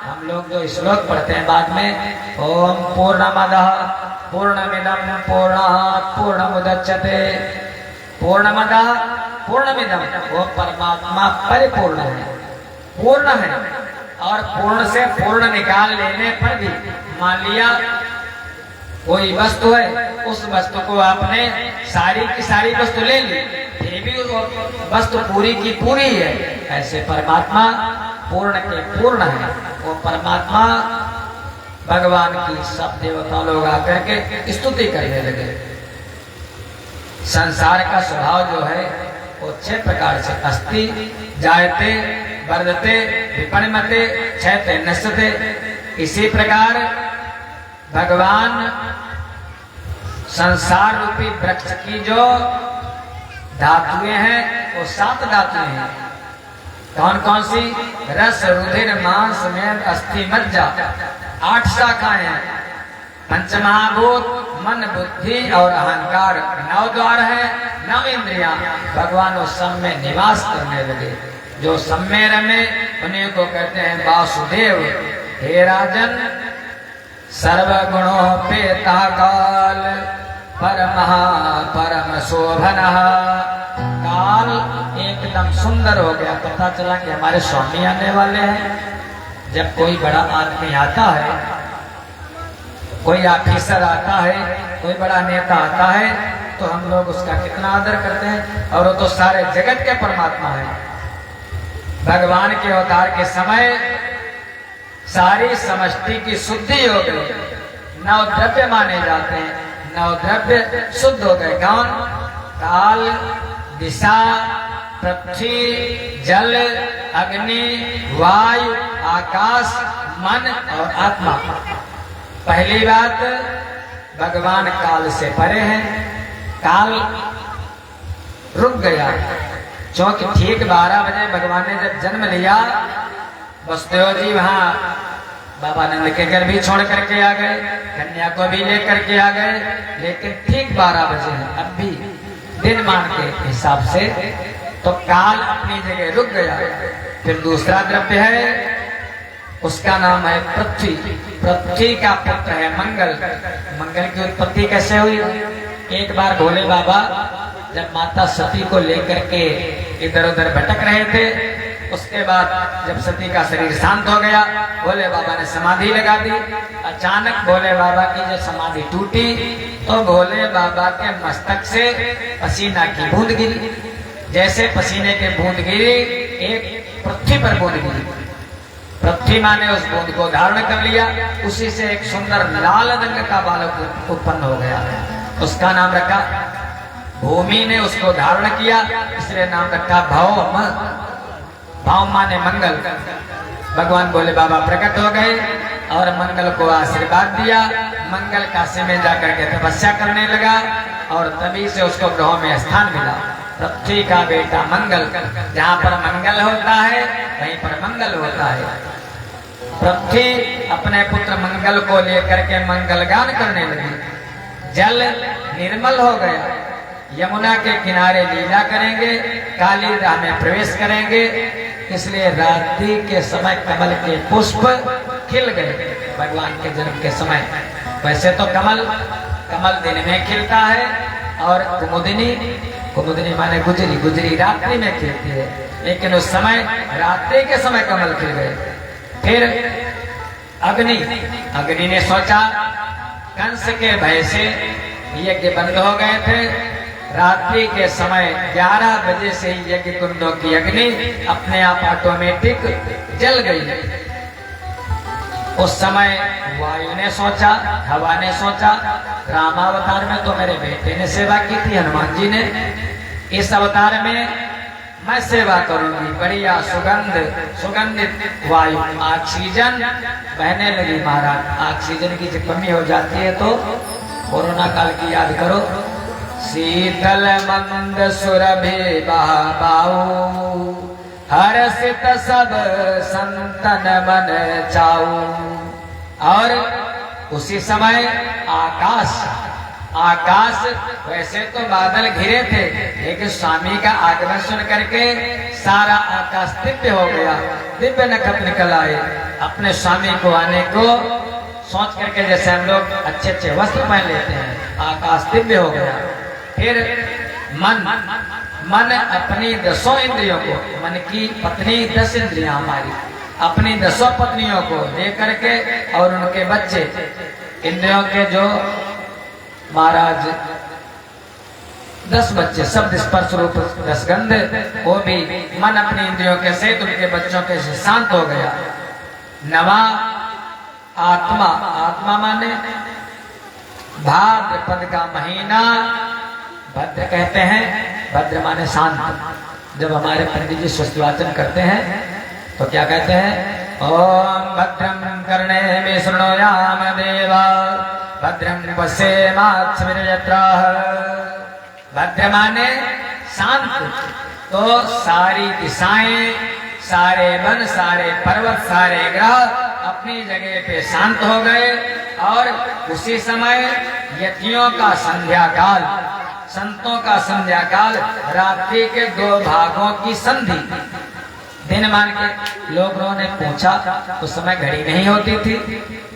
हम लोग जो श्लोक पढ़ते हैं बाद में, ओम पूर्णमदः पूर्णमिदं पूर्णात् पूर्णमुदच्यते। पूर्णमदः पूर्णमिदं, वो परमात्मा परिपूर्ण है, पूर्ण है, और पूर्ण से पूर्ण निकाल लेने पर भी मान लिया कोई वस्तु है, उस वस्तु को आपने सारी की सारी वस्तु ले ली, फिर भी वो वस्तु पूरी की पूरी है। ऐसे परमात्मा पूर्ण के पूर्ण है। वो परमात्मा भगवान की सब देवता लोग आकर के स्तुति करने लगे। संसार का स्वभाव जो है वो 6 प्रकार से अस्ति, जायते, वर्धते, विपरिणमते, क्षयते, नश्यते। इसी प्रकार भगवान संसार रूपी वृक्ष की जो धातुएं हैं वो 7 धातुएं हैं। कौन कौन सी? रस, रुधिर, मांस, मेद, अस्थि, मज्जा। 8 शाखाएं हैं। पंचमहाभूत, मन, बुद्धि और अहंकार। 9 द्वार है, 9 इंद्रियां। भगवान उस सब में निवास करने लगे। जो सब में रमे उन्हीं को कहते हैं वासुदेव। हे राजन, सर्वगुणोपेता काल परम शोभनः। काल एकदम सुंदर हो गया। पता चला कि हमारे स्वामी आने वाले हैं। जब कोई बड़ा आदमी आता है, कोई ऑफिसर आता है, कोई बड़ा नेता आता है, तो हम लोग उसका कितना आदर करते हैं। और वो तो सारे जगत के परमात्मा है। भगवान के अवतार के समय सारी समष्टि की शुद्धि हो गई। 9 द्रव्य माने जाते हैं। 9 द्रव्य शुद्ध हो गए। कौन? काल, दिशा, पृथ्वी, जल, अग्नि, वायु, आकाश, मन और आत्मा। पहली बात, भगवान काल से परे हैं। काल रुक गया, क्योंकि ठीक 12 बजे भगवान ने जब जन्म लिया, वसुदेव जी वहां बाबा नंद के घर भी छोड़ करके आ गए, कन्या को भी लेकर के आ गए, लेकिन ठीक 12 बजे है, अब भी दिन मान के हिसाब से तो काल अपनी जगह रुक गया। फिर दूसरा द्रव्य है, उसका नाम है पृथ्वी। पृथ्वी का पुत्र है मंगल। मंगल की उत्पत्ति कैसे हुई? एक बार भोले बाबा जब माता सती को लेकर के इधर उधर भटक रहे थे, उसके बाद जब सती का शरीर शांत हो गया, भोले बाबा ने समाधि लगा दी। अचानक भोले बाबा की जब समाधि टूटी तो भोले बाबा के मस्तक से पसीना की बूंद गिरी। जैसे पसीने के बूंद गिरी, एक पृथ्वी पर बूंद गिरी। पृथ्वी माँ ने उस बूंद को धारण कर लिया, उसी से एक सुंदर लाल रंग का बालक उत्पन्न हो गया। उसका नाम रखा, भूमि ने उसको धारण किया, इसलिए नाम रखा भौम। भौम माने मंगल। भगवान भोले बाबा प्रकट हो गए और मंगल को आशीर्वाद दिया। मंगल काशी में जाकर के तपस्या करने लगा और तभी से उसको ग्रहों में स्थान मिला। पृथ्वी का बेटा मंगल, जहाँ पर मंगल होता है वहीं पर मंगल होता है। पृथ्वी अपने पुत्र मंगल को लेकर के मंगल गान करने लगी। जल निर्मल हो गया, यमुना के किनारे लीला करेंगे, काली राह में प्रवेश करेंगे। इसलिए रात्रि के समय कमल के पुष्प खिल गए भगवान के जन्म के समय। वैसे तो कमल दिन में खिलता है और कुमुदिनी माने गुजरी, गुजरी रात्रि में खिलती है, लेकिन उस समय रात्रि के समय कमल खिल गए। फिर अग्नि ने सोचा, कंस के भय से यज्ञ बंद हो गए थे। रात्रि के समय 11 बजे से ही यज्ञ कुंडों की अग्नि अपने आप ऑटोमेटिक जल गई। उस समय वायु ने सोचा, हवा ने सोचा, रामावतार में तो मेरे बेटे ने सेवा की थी, हनुमान जी ने, इस अवतार में मैं सेवा करूंगी। बढ़िया सुगंधित वायु, ऑक्सीजन बहने लगी। महाराज, ऑक्सीजन की जब कमी हो जाती है तो कोरोना काल की याद करो। शीतल मंद सुरभि बाऊ, हर्षित सब संतन मन चाऊ। और उसी समय आकाश वैसे तो बादल घिरे थे, लेकिन स्वामी का आगमन सुन करके सारा आकाश दिव्य हो गया। दिव्य नक्षत्र निकल आए अपने स्वामी को आने को सोच करके। जैसे हम लोग अच्छे अच्छे वस्त्र पहन लेते हैं, आकाश दिव्य हो गया। फिर मन अपनी 10 इंद्रियों को, मन की पत्नी 10 इंद्रियां हमारी, अपनी 10 पत्नियों को लेकर के और उनके बच्चे, इंद्रियों के जो महाराज 10 बच्चे, शब्द स्पर्श रूप रसगंध, वो भी मन अपनी इंद्रियों के सहित उनके बच्चों के से शांत हो गया। नवा आत्मा माने भाद्रपद का महीना, भद्र कहते हैं, भद्र माने शांत। जब हमारे पंडित जी स्वस्तिवाचन करते हैं तो क्या कहते हैं? ओम भद्रम कर्णे शृणुयाम देवा, भद्रम पश्येमाक्षभिर्यत्राः। भद्र माने शांत। तो सारी दिशाएं, सारे वन, सारे पर्वत, सारे ग्रह अपनी जगह पे शांत हो गए। और उसी समय यतियों का संध्या काल, संतों का संध्या काल, रात्रि के 2 भागों की संधि। दिन मान के लोगों ने पूछा, उस समय घड़ी नहीं होती थी,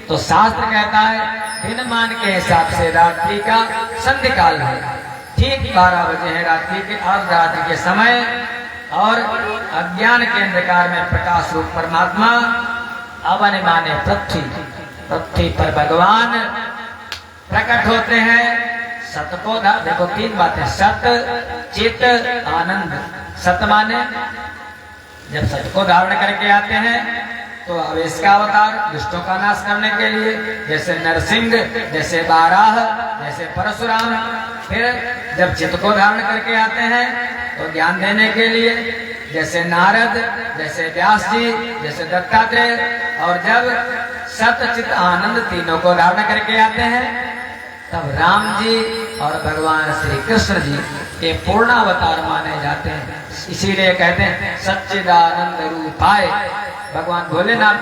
तो शास्त्र कहता है दिन मान के हिसाब से रात्रि का संध्या काल है। ठीक 12 बजे है रात्रि के, अर्धरात्रि के समय। और अज्ञान के अंधकार में प्रकाश रूप परमात्मा अवन माने पृथ्वी पर भगवान प्रकट होते हैं। सत को देखो 3 बातें, सत, चित, आनंद। सत माने जब सत को धारण करके आते हैं तो आवेश का अवतार, दुष्टों का नाश करने के लिए, जैसे नरसिंह, जैसे बाराह, जैसे परशुराम। फिर जब चित्त को धारण करके आते हैं तो ज्ञान देने के लिए, जैसे नारद, जैसे व्यास जी, जैसे दत्तात्रेय। और जब सत, चित, आनंद तीनों को धारण करके आते हैं तब राम जी और भगवान श्री कृष्ण जी के पूर्णावतार माने जाते हैं। इसीलिए कहते हैं सच्चिदानंद रूपाय भगवान भोलेनाथ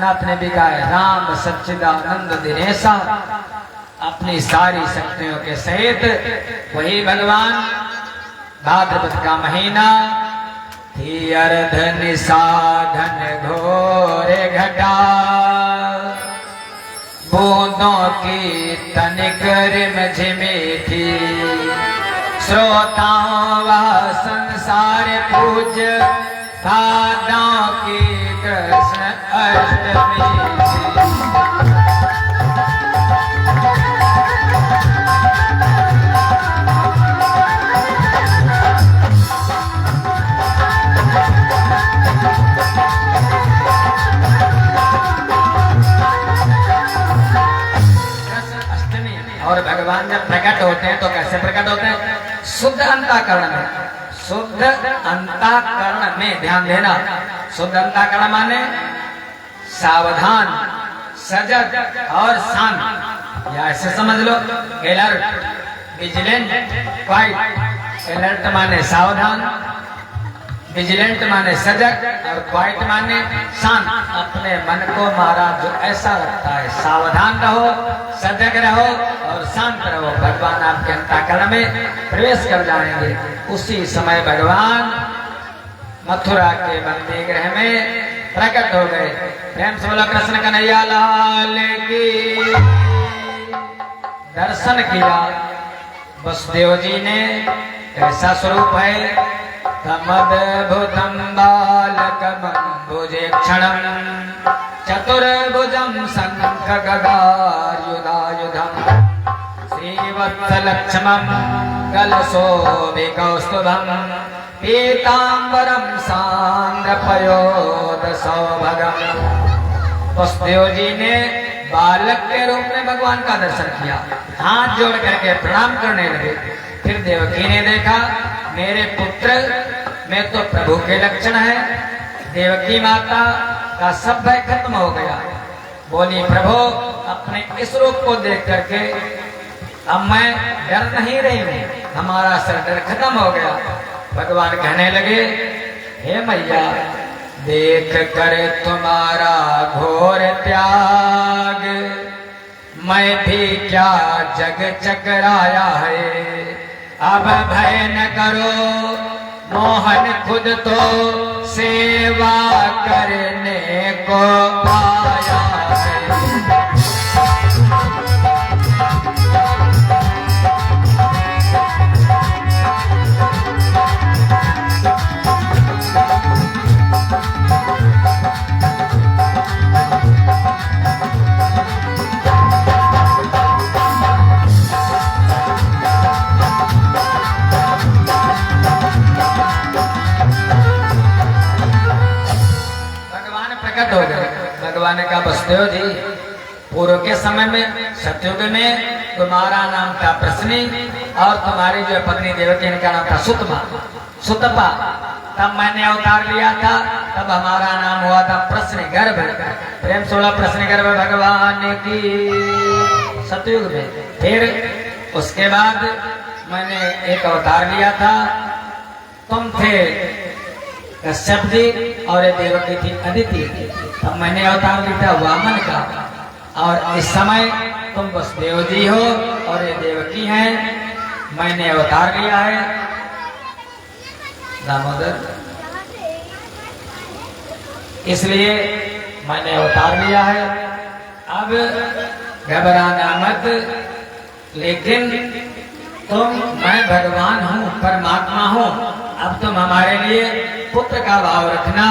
नाथ ने भी कहा है, राम सच्चिदानंद दिनेशा, अपनी सारी शक्तियों के सहित वही भगवान भाद्रपद का महीना थी अर्ध निषाधन घोर घटा, बूंदों की तनिक रिमझिमी थी, श्रोताओं व संसार पूज भादों की कृष्ण अष्टमी थी। और भगवान जब प्रकट होते हैं तो कैसे प्रकट होते हैं? शुद्ध अंतःकरण में, शुद्ध अंतःकरण में ध्यान देना। शुद्ध अंतःकरण माने सावधान, सजग और शांत, या ऐसे समझ लो अलर्ट, विजिलेंट, क्वाइट। अलर्ट माने सावधान, विजिलेंट माने सजग और क्वाइट माने शांत। अपने मन को महाराज जो ऐसा लगता है, सावधान रहो, सजग रहो और शांत रहो, भगवान आपके अंतःकरण में प्रवेश कर जाएंगे। उसी समय भगवान मथुरा के बंदी गृह में प्रकट हो गए। प्रेम से बोला कृष्ण कन्हैया लाल की। दर्शन किया वसुदेव जी ने, ऐसा स्वरूप है तमद्भुतं बालकमम्बुजेक्षणं चतुर्भुजं शङ्खगदायुधायुधं श्रीवत्सलक्ष्मं कलशोभिकौस्तुभं पीताम्बरं सान्द्रपयोदसौभगम्। वसुदेव जी ने बालक के रूप में भगवान का दर्शन किया, हाथ जोड़ करके प्रणाम करने लगे। फिर देवकी ने देखा मेरे पुत्र में तो प्रभु के लक्षण है। देवकी माता का सब भय खत्म हो गया। बोली प्रभु अपने इस रूप को देख करके अब मैं डर नहीं रही हूँ, हमारा सर डर खत्म हो गया। भगवान कहने लगे हे मैया, देख कर तुम्हारा घोर त्याग मैं भी क्या जग चकराया है। अब भय न करो मोहन खुद तो सेवा करने को आया है। भगवान ने कहा वसुदेव जी, पूर्व के समय में सतयुग में तुम्हारा नाम था प्रश्नी और तुम्हारी जो पत्नी देवकी इनका नाम था सुतपा। तब मैंने अवतार लिया था, तब हमारा नाम हुआ था प्रश्नी गर्भ। प्रेम 16 प्रश्नी गर्भ भगवान की सतयुग में। फिर उसके बाद मैंने एक अवतार लिया था, तुम थे कश्यप जी और देवकी थी अदिति। अब मैंने अवतार लिया वामन का, और इस समय तुम वसुदेव जी हो और ये देवकी हैं। मैंने अवतार लिया है दामोदर, इसलिए मैंने अवतार लिया है। अब घबराना मत, लेकिन मैं भगवान हूँ, परमात्मा हूँ। अब तुम हमारे लिए पुत्र का भाव रखना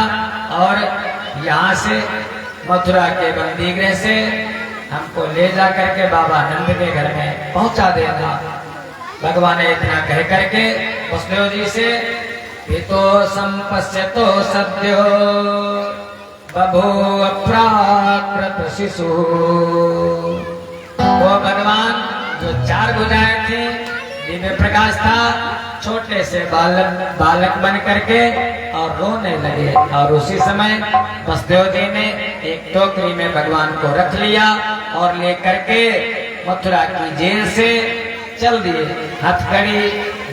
और यहाँ से मथुरा के बंदी गृह से हमको ले जा करके बाबा नंद के घर में पहुंचा देना। भगवान ने इतना कह करके वसुदेव जी से पितो संपश्यतो सद्यो बभूव प्राकृत शिशु। वो भगवान जो 4 भुजाएं थी, दिव्य प्रकाश था, छोटे से बालक बन करके और रोने लगे। और उसी समय वसुदेव जी ने एक टोकरी में भगवान को रख लिया और लेकर के मथुरा की जेल से चल दिए। हथकड़ी,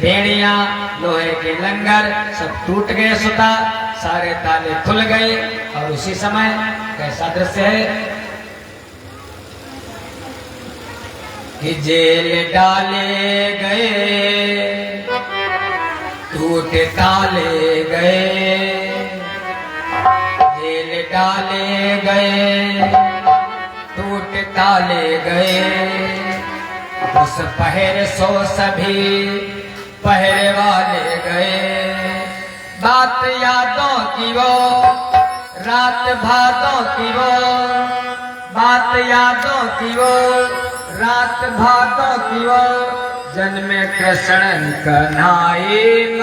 बेड़ियां, लोहे के लंगर सब टूट गए, सुता सारे ताले खुल गए और उसी समय कैसा दृश्य है कि जेल डाले गए, टूटे ताले गए, जेल डाले गए, टूटे ताले गए। उस पहर सो सभी पहरे वाले गए। बात यादों की वो रात भादों की वो, बात यादों की वो रात भादों की वो, जन्मे कृष्ण कन्हई